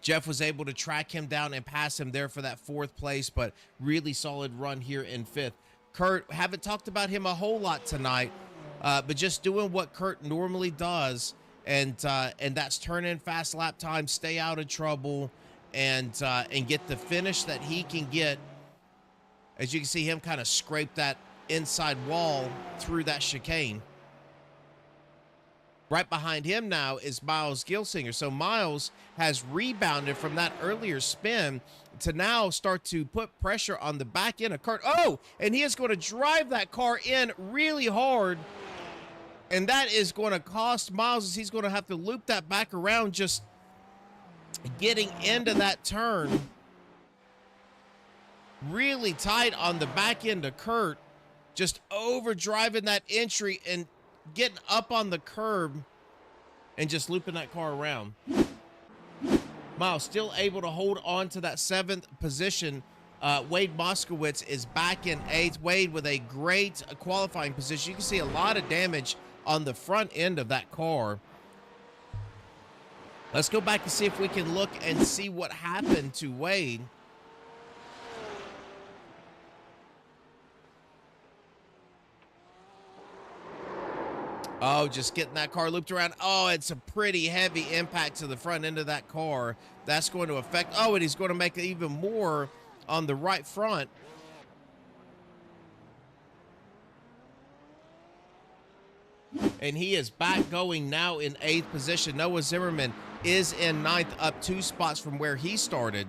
Jeff was able to track him down and pass him there for that 4th place, but really solid run here in 5th. Kurt, haven't talked about him a whole lot tonight, but just doing what Kurt normally does and that's turn in fast lap time, stay out of trouble, and get the finish that he can get. As you can see him kind of scrape that inside wall through that chicane. Right behind him now is Miles Gilsinger. So Miles has rebounded from that earlier spin to now start to put pressure on the back end of Kurt. Oh, and he is going to drive that car in really hard. And that is going to cost Miles, as he's going to have to loop that back around, just getting into that turn. Really tight on the back end of Kurt, just overdriving that entry and getting up on the curb and just looping that car around. Miles still able to hold on to that 7th position. Wade Moskowitz is back in 8th. Wade with a great qualifying position. You can see a lot of damage on the front end of that car. Let's go back and see if we can look and see what happened to Wade. Oh, just getting that car looped around. Oh, it's a pretty heavy impact to the front end of that car. That's going to affect. Oh, and he's going to make it even more on the right front. And he is back going now in 8th position. Noah Zimmerman is in 9th, up 2 spots from where he started.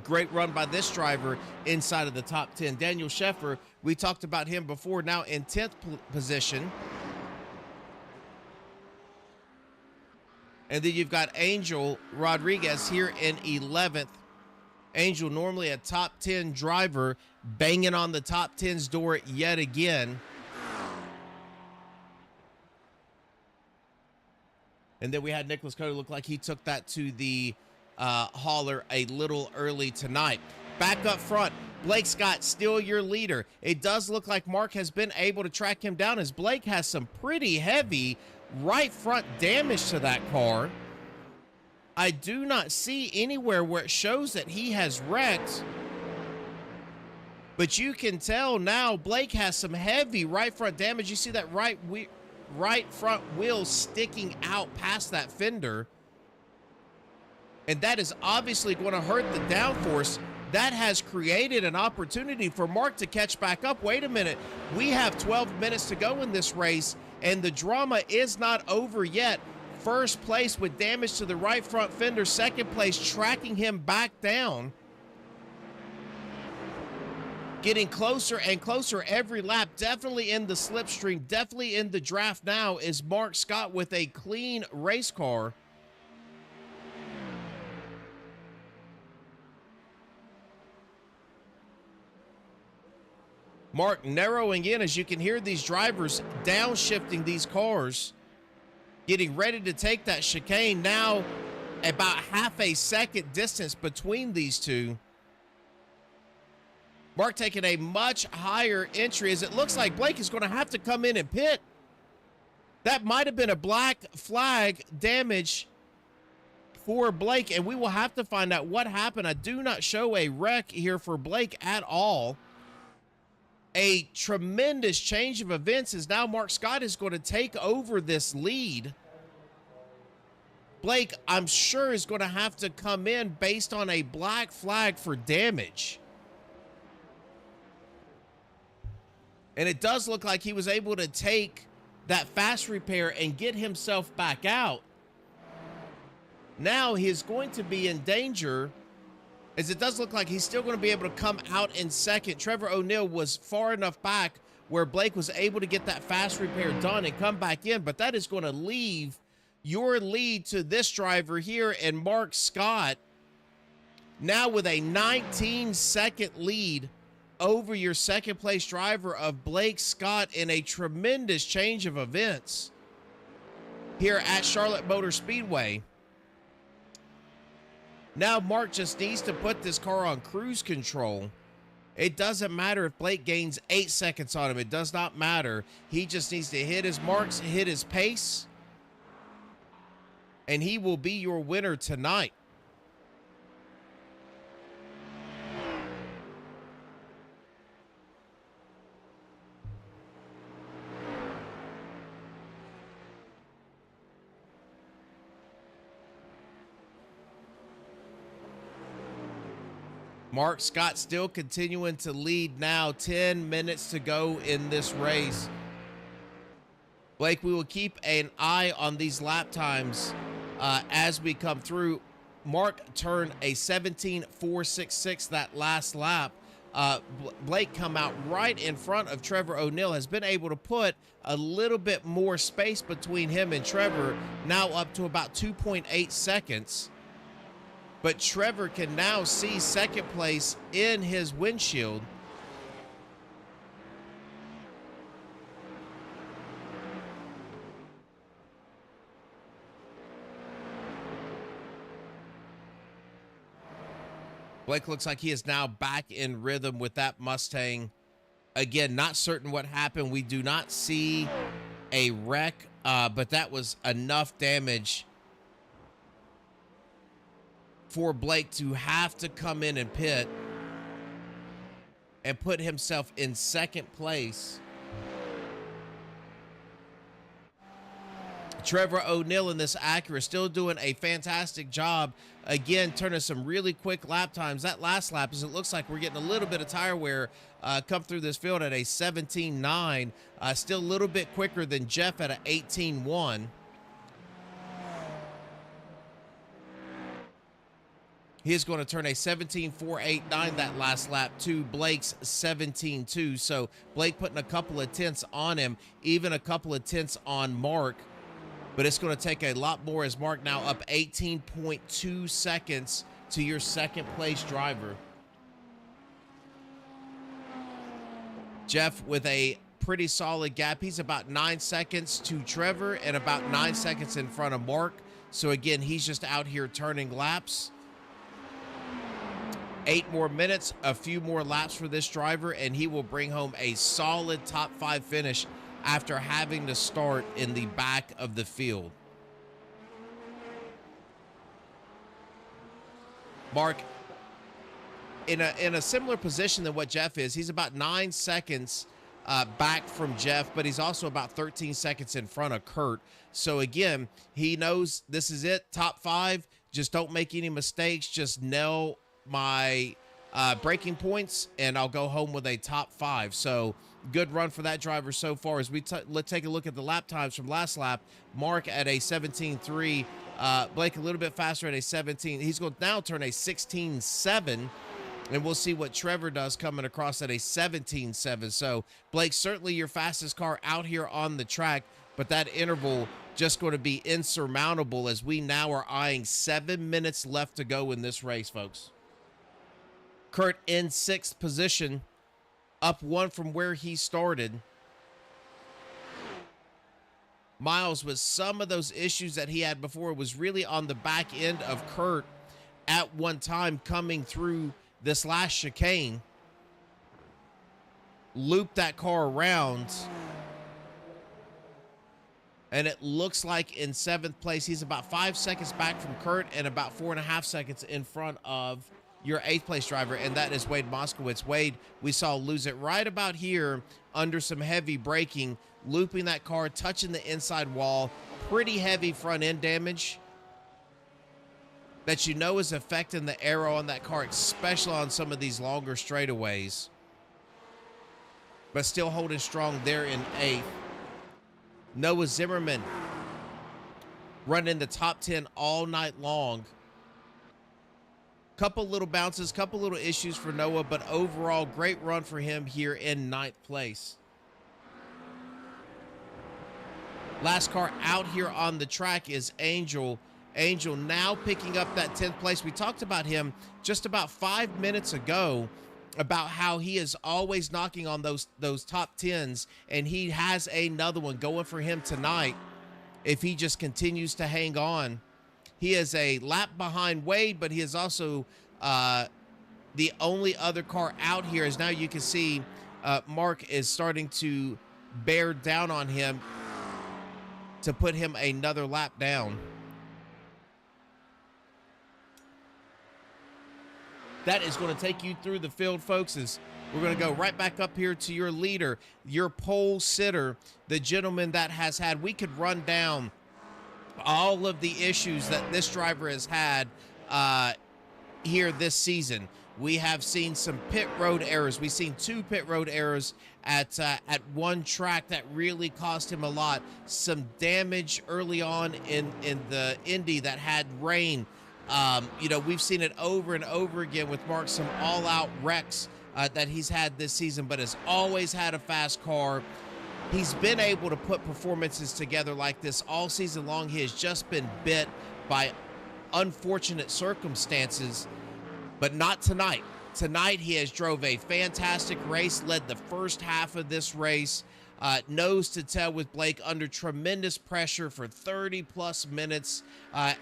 Great run by this driver inside of the top 10. Daniel Sheffer, we talked about him before, now in 10th position. And then you've got Angel Rodriguez here in 11th. Angel, normally a top 10 driver, banging on the top 10's door yet again. And then we had Nicholas Cody look like he took that to the hauler a little early tonight. Back up front, Blake Scott, still your leader. It does look like Mark has been able to track him down, as Blake has some pretty heavy right front damage to that car. I do not see anywhere where it shows that he has wrecked, but you can tell now Blake has some heavy right front damage. You see that right front wheel sticking out past that fender, and that is obviously going to hurt the downforce. That has created an opportunity for Mark to catch back up. Wait a minute, we have 12 minutes to go in this race, and the drama is not over yet. First place with damage to the right front fender. Second place tracking him back down. Getting closer and closer every lap. Definitely in the slipstream. Definitely in the draft now is Mark Scott with a clean race car. Mark narrowing in, as you can hear these drivers downshifting these cars, getting ready to take that chicane. Now about half a second distance between these two. Mark taking a much higher entry, as it looks like Blake is going to have to come in and pit. That might have been a black flag damage for Blake, and we will have to find out what happened. I do not show a wreck here for Blake at all. A tremendous change of events, as now Mark Scott is going to take over this lead. Blake, I'm sure, is going to have to come in based on a black flag for damage. And it does look like he was able to take that fast repair and get himself back out. Now he is going to be in danger, as it does look like he's still going to be able to come out in second. Trevor O'Neill was far enough back where Blake was able to get that fast repair done and come back in, but that is going to leave your lead to this driver here, and Mark Scott now with a 19-second lead over your second place driver of Blake Scott, in a tremendous change of events here at Charlotte Motor Speedway. Now Mark just needs to put this car on cruise control. It doesn't matter if Blake gains 8 seconds on him. It does not matter. He just needs to hit his marks, hit his pace, and he will be your winner tonight. Mark Scott still continuing to lead now. 10 minutes to go in this race. Blake, we will keep an eye on these lap times as we come through. Mark turned a 17.466 that last lap. Blake come out right in front of Trevor O'Neill, has been able to put a little bit more space between him and Trevor, now up to about 2.8 seconds. But Trevor can now see second place in his windshield. Blake looks like he is now back in rhythm with that Mustang. Again, not certain what happened. We do not see a wreck, but that was enough damage for Blake to have to come in and pit and put himself in second place. Trevor O'Neill in this Acura still doing a fantastic job. Again, turning some really quick lap times. That last lap, as it looks like we're getting a little bit of tire wear come through this field at a 17.9. Still a little bit quicker than Jeff at an 18.1. He's going to turn a 17.489 that last lap to Blake's 17.2. So Blake putting a couple of tenths on him, even a couple of tenths on Mark. But it's going to take a lot more as Mark now up 18.2 seconds to your second place driver. Jeff with a pretty solid gap. He's about 9 seconds to Trevor and about 9 seconds in front of Mark. So again, he's just out here turning laps. 8 more minutes, a few more laps for this driver, and he will bring home a solid top 5 finish after having to start in the back of the field. Mark, in a similar position than what Jeff is. He's about 9 seconds back from Jeff, but he's also about 13 seconds in front of Kurt. So again, he knows this is it, top 5. Just don't make any mistakes. Just nail my braking points, and I'll go home with a top 5. So good run for that driver so far. As we let's take a look at the lap times from last lap. Mark at a 17.3. Blake a little bit faster at a 17. He's going to now turn a 16.7, and we'll see what Trevor does coming across at a 17.7. So Blake, certainly your fastest car out here on the track, but that interval just going to be insurmountable as we now are eyeing 7 minutes left to go in this race, folks. Kurt in 6th position, up 1 from where he started. Miles, with some of those issues that he had before, was really on the back end of Kurt at one time coming through this last chicane. Looped that car around. And it looks like in 7th place, he's about 5 seconds back from Kurt and about 4.5 seconds in front of your 8th place driver, and that is Wade Moskowitz. Wade, we saw lose it right about here under some heavy braking, looping that car, touching the inside wall. Pretty heavy front end damage that you know is affecting the aero on that car, especially on some of these longer straightaways. But still holding strong there in 8th. Noah Zimmerman running the top 10 all night long. Couple little bounces, couple little issues for Noah, but overall great run for him here in 9th place. Last car out here on the track is Angel. Angel now picking up that 10th place. We talked about him just about 5 minutes ago about how he is always knocking on those top 10s, and he has another one going for him tonight if he just continues to hang on. He is a lap behind Wade, but he is also the only other car out here. As now you can see Mark is starting to bear down on him to put him another lap down. That is going to take you through the field, folks, as we're going to go right back up here to your leader, your pole sitter, the gentleman that has had, we could run down all of the issues that this driver has had here this season. we have seen some pit road errors. We've seen 2 pit road errors at one track that really cost him a lot. Some damage early on in the Indy that had rain. You know, we've seen it over and over again with Mark, some all-out wrecks that he's had this season, but has always had a fast car. He's been able to put performances together like this all season long. He has just been bit by unfortunate circumstances, but not tonight. Tonight, he has drove a fantastic race, led the first half of this race, nose to tail with Blake under tremendous pressure for 30-plus minutes,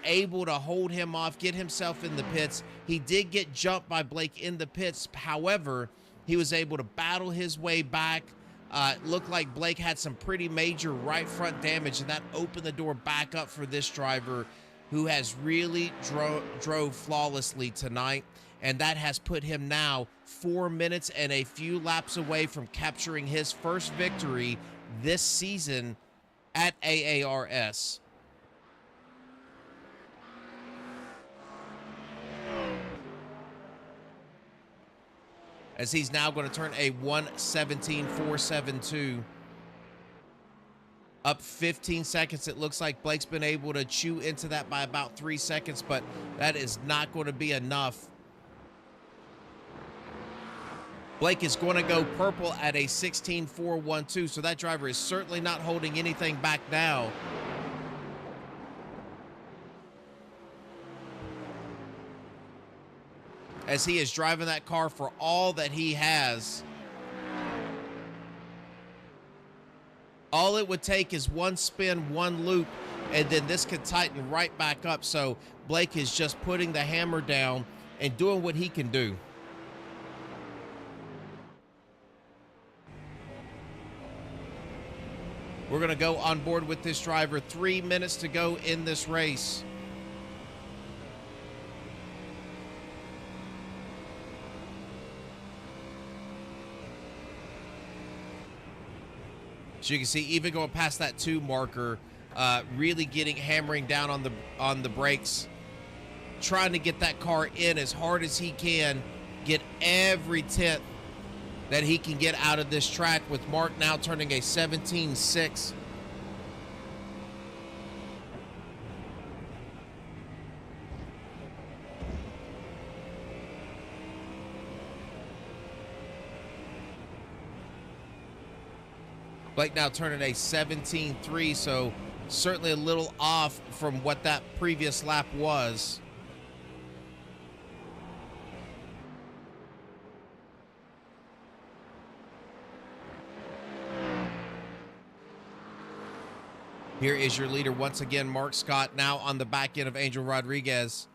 able to hold him off, get himself in the pits. He did get jumped by Blake in the pits. However, he was able to battle his way back. Looked like Blake had some pretty major right front damage, and that opened the door back up for this driver, who has really drove flawlessly tonight. And that has put him now 4 minutes and a few laps away from capturing his first victory this season at AARS. As he's now going to turn a 1:17.472. Up 15 seconds. It looks like Blake's been able to chew into that by about 3 seconds, but that is not going to be enough. Blake is going to go purple at a 16.412, so that driver is certainly not holding anything back now. As he is driving that car for all that he has. All it would take is one spin, one loop, and then this could tighten right back up. So Blake is just putting the hammer down and doing what he can do. We're going to go on board with this driver. 3 minutes to go in this race. So you can see, even going past that 2 marker, really hammering down on the brakes, trying to get that car in as hard as he can, get every tenth that he can get out of this track, with Mark now turning a 17.6. Blake now turning a 17.3, so certainly a little off from what that previous lap was. Here is your leader once again, Mark Scott, now on the back end of Angel Rodriguez.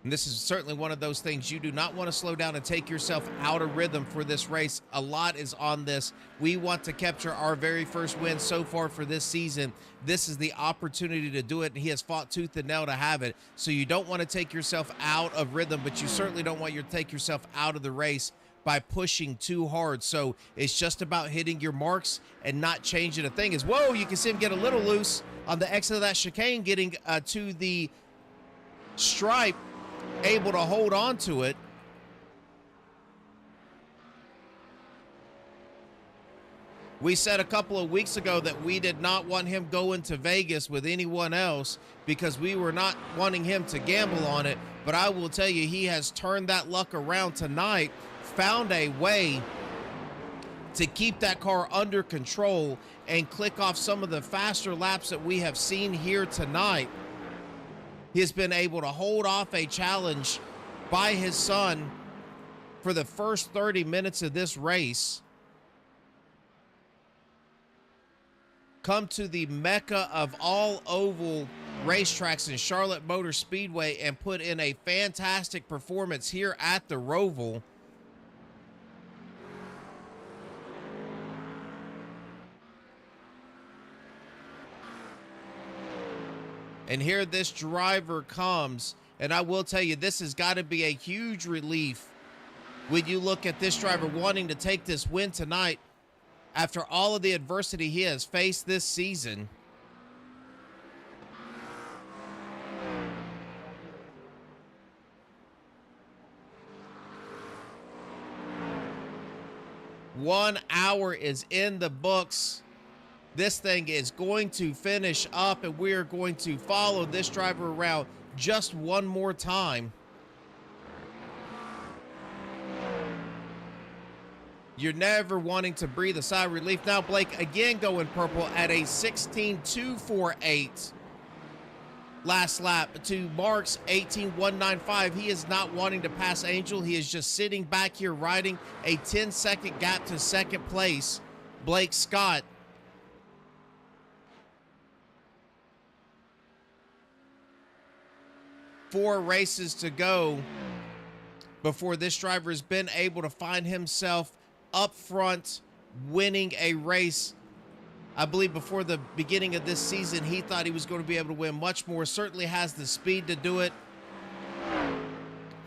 And this is certainly one of those things you do not want to slow down and take yourself out of rhythm for this race. A lot is on this. We want to capture our very first win so far for this season. This is the opportunity to do it, and he has fought tooth and nail to have it. So you don't want to take yourself out of rhythm, but you certainly don't want to take yourself out of the race by pushing too hard. So it's just about hitting your marks and not changing a thing. Is, whoa, you can see him get a little loose on the exit of that chicane, getting to the stripe, able to hold on to it. We said a couple of weeks ago that we did not want him going to Vegas with anyone else because we were not wanting him to gamble on it. But I will tell you, he has turned that luck around tonight, found a way to keep that car under control and click off some of the faster laps that we have seen here tonight. He has been able to hold off a challenge by his son for the first 30 minutes of this race. Come to the mecca of all oval racetracks in Charlotte Motor Speedway and put in a fantastic performance here at the Roval. And here this driver comes, and I will tell you, this has got to be a huge relief When you look at this driver wanting to take this win tonight, after all of the adversity he has faced this season, one hour is in the books. This thing is going to finish up, and we are going to follow this driver around just one more time. You're never wanting to breathe a sigh of relief. Now Blake again going purple at a 16.248 last lap to Mark's 18.195. He is not wanting to pass Angel. He is just sitting back here riding a 10-second gap to second place. Blake Scott. Four races to go before this driver has been able to find himself up front winning a race. I believe before the beginning of this season, he thought he was going to be able to win much more. Certainly has the speed to do it,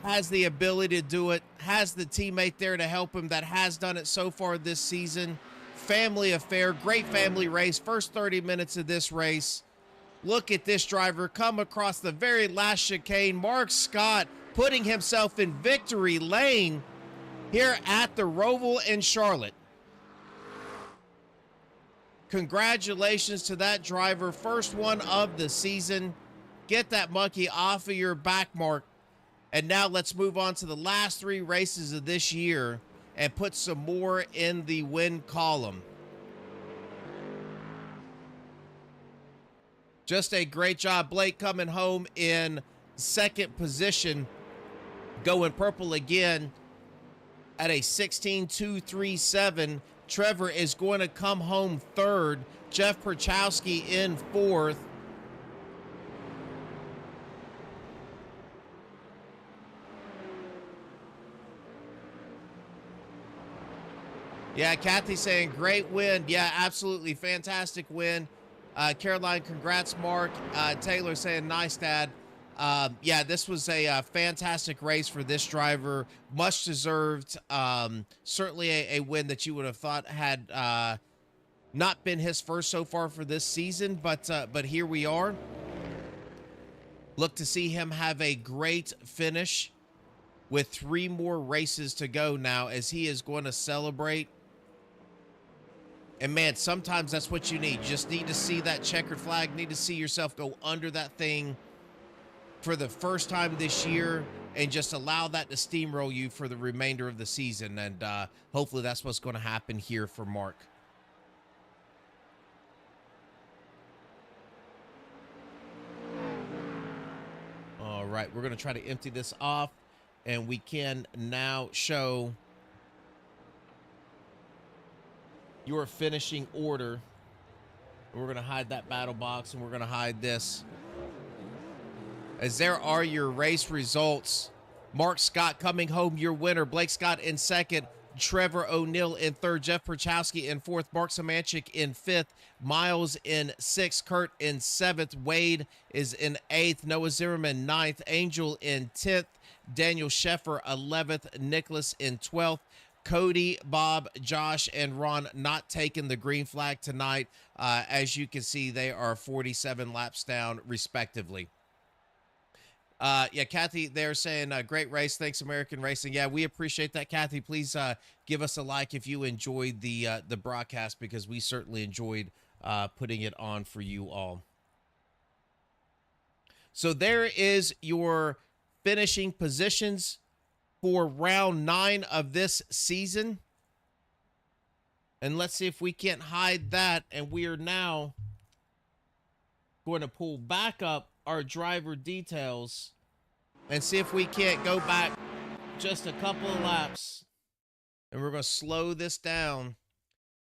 has the ability to do it, has the teammate there to help him that has done it so far this season. Family affair, great family race. First 30 minutes of this race. Look at this driver come across the very last chicane. Mark Scott putting himself in victory lane here at the Roval in Charlotte. Congratulations to that driver. First one of the season. Get that monkey off of your back, Mark. And now let's move on to the last three races of this year and put some more in the win column. Just a great job. Blake coming home in second position, going purple again at a 16.237. Trevor is going to come home third. Jeff Perchowski in fourth. Yeah, Kathy saying great win. Yeah, absolutely fantastic win. Caroline, congrats, Mark. Taylor saying nice, Dad. Yeah, this was a fantastic race for this driver. Much deserved. Certainly a win that you would have thought had not been his first so far for this season, but here we are. Look to see him have a great finish with 3 more races to go now as he is going to celebrate. And man, sometimes that's what you need. You just need to see that checkered flag, need to see yourself go under that thing for the first time this year and just allow that to steamroll you for the remainder of the season. And hopefully that's what's going to happen here for Mark. All right, we're going to try to empty this off, and we can now show your finishing order. We're going to hide that battle box, and we're going to hide this. As there are your race results. Mark Scott coming home your winner. Blake Scott in second. Trevor O'Neill in third. Jeff Perchowski in fourth. Mark Samanchik in fifth. Miles in sixth. Kurt in seventh. Wade is in eighth. Noah Zimmerman ninth. Angel in 10th. Daniel Sheffer 11th. Nicholas in 12th. Cody, Bob, Josh, and Ron not taking the green flag tonight. As you can see, they are 47 laps down, respectively. Yeah, Kathy, they're saying great race. Thanks, American Racing. Yeah, we appreciate that, Kathy. Please give us a like if you enjoyed the broadcast, because we certainly enjoyed putting it on for you all. So there is your finishing positions for round 9 of this season. And let's see if we can't hide that. And we are now going to pull back up our driver details and see if we can't go back just a couple of laps. And we're going to slow this down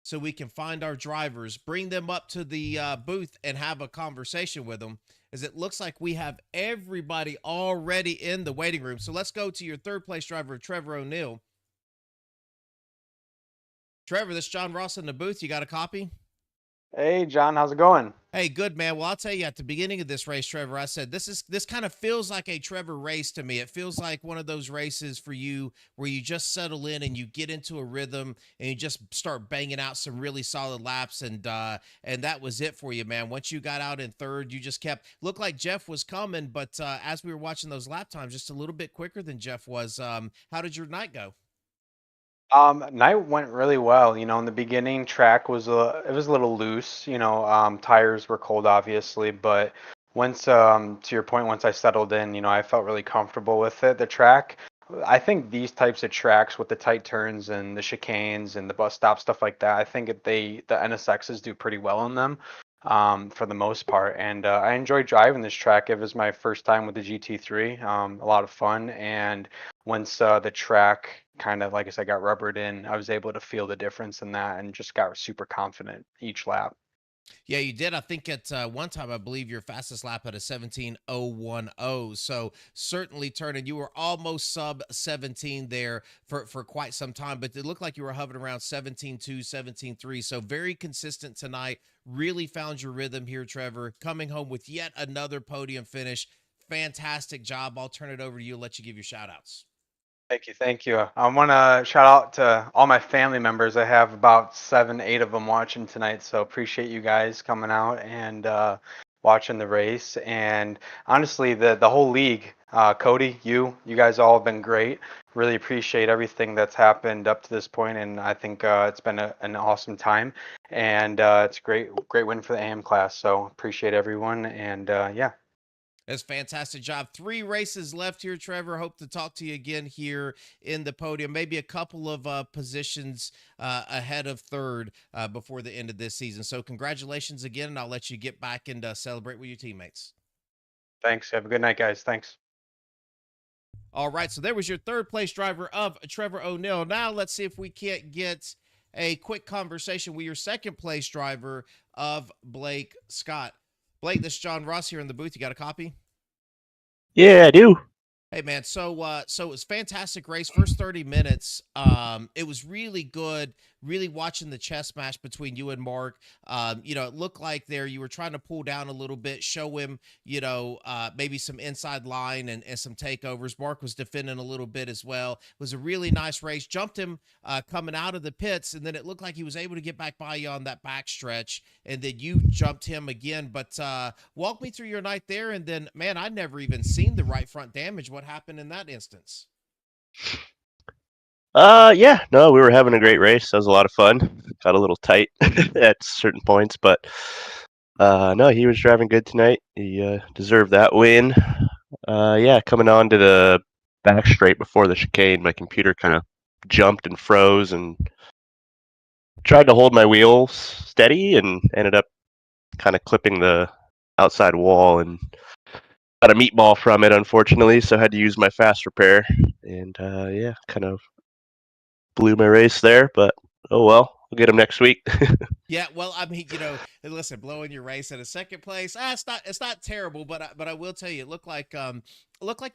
so we can find our drivers, bring them up to the booth and have a conversation with them, as it looks like we have everybody already in the waiting room. So let's go to your third place driver, Trevor O'Neill. Trevor, this is John Ross in the booth. You got a copy? Hey John, how's it going? Hey, good man. Well, I'll tell you at the beginning of this race, Trevor, I said this kind of feels like a Trevor race to me. It feels like one of those races for you where you just settle in and you get into a rhythm and you just start banging out some really solid laps and that was it for you, man. Once you got out in third, you just kept looked like Jeff was coming, but as we were watching those lap times, just a little bit quicker than Jeff was. How did your night go? Night went really well. In the beginning, track was it was a little loose. Tires were cold, obviously, but once, to your point, once I settled in, I felt really comfortable with it. The track, I think these types of tracks with the tight turns and the chicanes and the bus stop stuff like that, I think the NSXs do pretty well on them, for the most part. And I enjoyed driving this track. It was my first time with the GT3. A lot of fun. And once the track kind of, like I said, got rubbered in, I was able to feel the difference in that and just got super confident each lap. Yeah, you did. I think at one time, I believe your fastest lap at a 17:010. So certainly turning, you were almost sub 17 there for quite some time, but it looked like you were hovering around 17:2, 17:3. So very consistent tonight. Really found your rhythm here, Trevor. Coming home with yet another podium finish. Fantastic job. I'll turn it over to you. Let you give your shout outs. Thank you, thank you. I want to shout out to all my family members. I have about seven, eight of them watching tonight, so appreciate you guys coming out and watching the race. And honestly, the whole league, Cody, you guys all have been great. Really appreciate everything that's happened up to this point, and I think it's been an awesome time. And it's a great win for the AM class. So appreciate everyone, and yeah. That's a fantastic job. Three races left here, Trevor. Hope to talk to you again here in the podium. Maybe a couple of positions ahead of third before the end of this season. So, congratulations again, and I'll let you get back and celebrate with your teammates. Thanks. Have a good night, guys. Thanks. All right. So, there was your third place driver of Trevor O'Neill. Now, let's see if we can't get a quick conversation with your second place driver of Blake Scott. Blake, this is John Ross here in the booth. You got a copy? Yeah, I do. Hey man, so it was fantastic race. First 30 minutes, it was really good. Really watching the chess match between you and Mark. It looked like there you were trying to pull down a little bit, show him, maybe some inside line and some takeovers. Mark was defending a little bit as well. It was a really nice race. Jumped him coming out of the pits, and then it looked like he was able to get back by you on that back stretch, and then you jumped him again. But walk me through your night there, and then man, I never even seen the right front damage. What happened in that instance? Yeah, no, we were having a great race. That was a lot of fun. Got a little tight at certain points, but no, he was driving good tonight. He deserved that win. Yeah, coming on to the back straight before the chicane, my computer kind of jumped and froze, and tried to hold my wheels steady, and ended up kind of clipping the outside wall and got a meatball from it, unfortunately. So I had to use my fast repair, and yeah, kind of blew my race there, but oh well. We'll get him next week. Yeah, well, I mean, listen, blowing your race at a second place, it's not terrible, but I will tell you, it looked like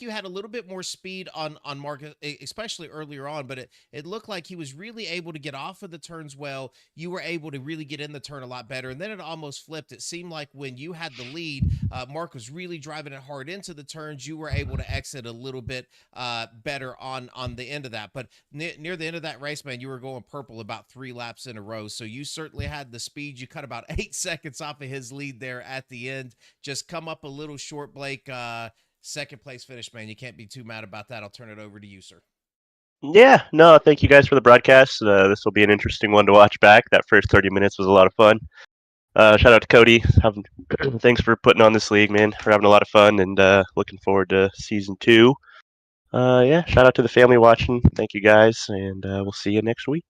you had a little bit more speed on Mark, especially earlier on, but it looked like he was really able to get off of the turns well. You were able to really get in the turn a lot better, and then it almost flipped. It seemed like when you had the lead, Mark was really driving it hard into the turns. You were able to exit a little bit better on the end of that, but near the end of that race, man, you were going purple about 3 laps in a row. So you certainly had the speed. You cut about 8 seconds off of his lead there at the end. Just come up a little short, Blake. Second place finish, man. You can't be too mad about that. I'll turn it over to you, sir. Yeah, no, thank you guys for the broadcast. This will be an interesting one to watch back. That first 30 minutes was a lot of fun. Shout out to Cody. Thanks for putting on this league, man. We're having a lot of fun and looking forward to season two. Yeah, shout out to the family watching. Thank you guys, and we'll see you next week.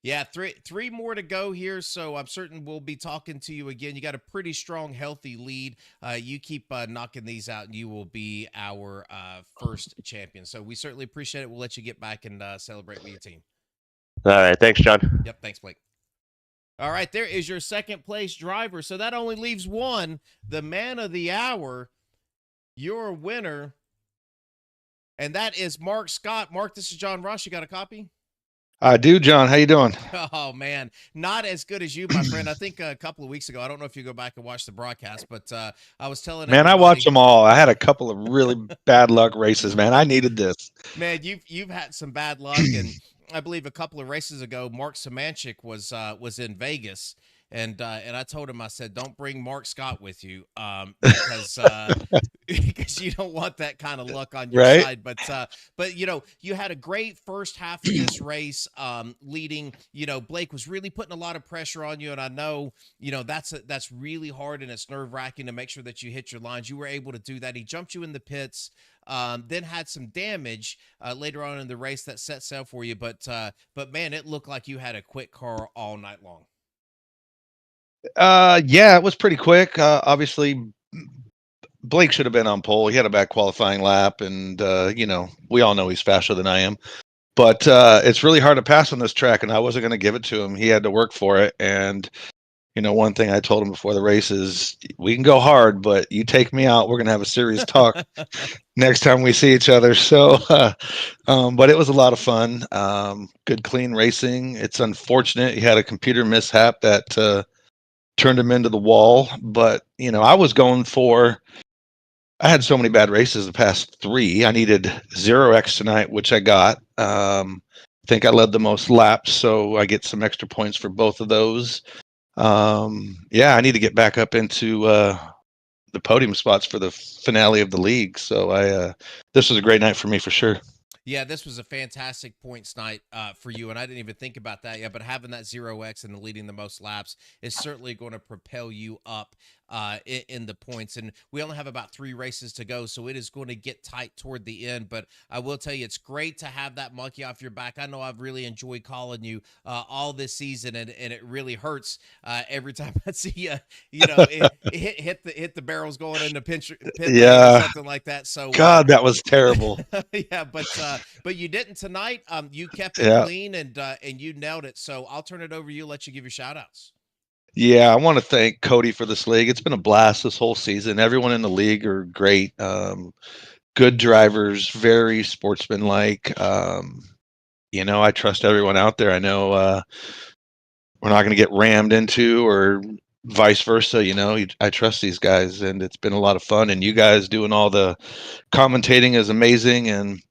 Yeah, three more to go here, so I'm certain we'll be talking to you again. You got a pretty strong, healthy lead. You keep knocking these out, and you will be our first champion. So we certainly appreciate it. We'll let you get back and celebrate with your team. All right, thanks, John. Yep, thanks, Blake. All right, there is your second place driver. So that only leaves one, the man of the hour, your winner, and that is Mark Scott. Mark, this is John Ross. You got a copy? I do, John. How you doing? Oh man, not as good as you, my friend. I think a couple of weeks ago, I don't know if you go back and watch the broadcast, but I was telling Man, I watch everybody, them all. I had a couple of really bad luck races, man. I needed this. man, you've had some bad luck, and I believe a couple of races ago, Mark Samancic was in Vegas, and I told him, I said, don't bring Mark Scott with you, because because you don't want that kind of luck on your Right? side. But you had a great first half of this race, leading. Blake was really putting a lot of pressure on you, and I know that's really hard and it's nerve wracking to make sure that you hit your lines. You were able to do that. He jumped you in the pits. Then had some damage later on in the race that set sail for you, but man, it looked like you had a quick car all night long. Yeah, it was pretty quick. Obviously, Blake should have been on pole. He had a bad qualifying lap, and we all know he's faster than I am. But it's really hard to pass on this track, and I wasn't going to give it to him. He had to work for it. And one thing I told him before the race is, we can go hard, but you take me out, we're going to have a serious talk next time we see each other. So, but it was a lot of fun. Good, clean racing. It's unfortunate he had a computer mishap that turned him into the wall. But I had so many bad races the past three. I needed 0x tonight, which I got. I think I led the most laps, so I get some extra points for both of those. Yeah, I need to get back up into the podium spots for the finale of the league. So this was a great night for me for sure. Yeah, this was a fantastic points night for you, and I didn't even think about that yet. But having that 0x and leading the most laps is certainly going to propel you up in the points. And we only have about 3 races to go, so it is going to get tight toward the end. But I will tell you, it's great to have that monkey off your back. I know I've really enjoyed calling you all this season, and it really hurts every time I see you. Hit the barrels going into pit lane or something like that. So God, that was terrible. yeah, but you didn't tonight. You kept it Yeah. clean and you nailed it. So I'll turn it over to you. Let you give your shout outs. Yeah, I want to thank Cody for this league. It's been a blast this whole season. Everyone in the league are great. Good drivers, very sportsmanlike. I trust everyone out there. I know we're not going to get rammed into or vice versa. I trust these guys, and it's been a lot of fun. And you guys doing all the commentating is amazing, and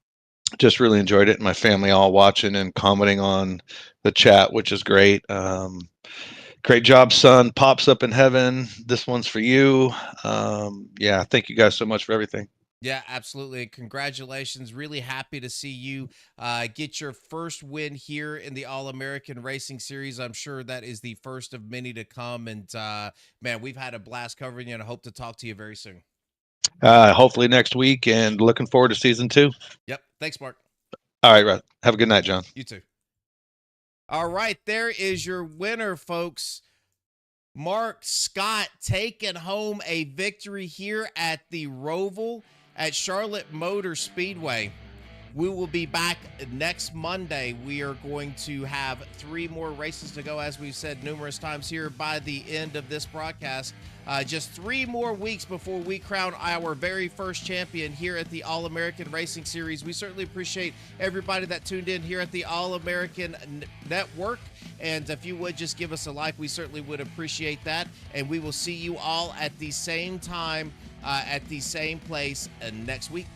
just really enjoyed it. And my family all watching and commenting on the chat, which is great. Great job, son. Pops up in heaven. This one's for you. Yeah, thank you guys so much for everything. Yeah, absolutely. Congratulations. Really happy to see you get your first win here in the All-American Racing Series. I'm sure that is the first of many to come. And, man, we've had a blast covering you, and I hope to talk to you very soon. Hopefully next week, and looking forward to season 2. Yep. Thanks, Mark. All right, Rod. Have a good night, John. You too. All right, there is your winner, folks. Mark Scott taking home a victory here at the Roval at Charlotte Motor Speedway. We will be back next Monday. We are going to have 3 more races to go, as we've said numerous times here by the end of this broadcast. Just 3 more weeks before we crown our very first champion here at the All-American Racing Series. We certainly appreciate everybody that tuned in here at the All-American Network. And if you would just give us a like, we certainly would appreciate that. And we will see you all at the same time, at the same place next week.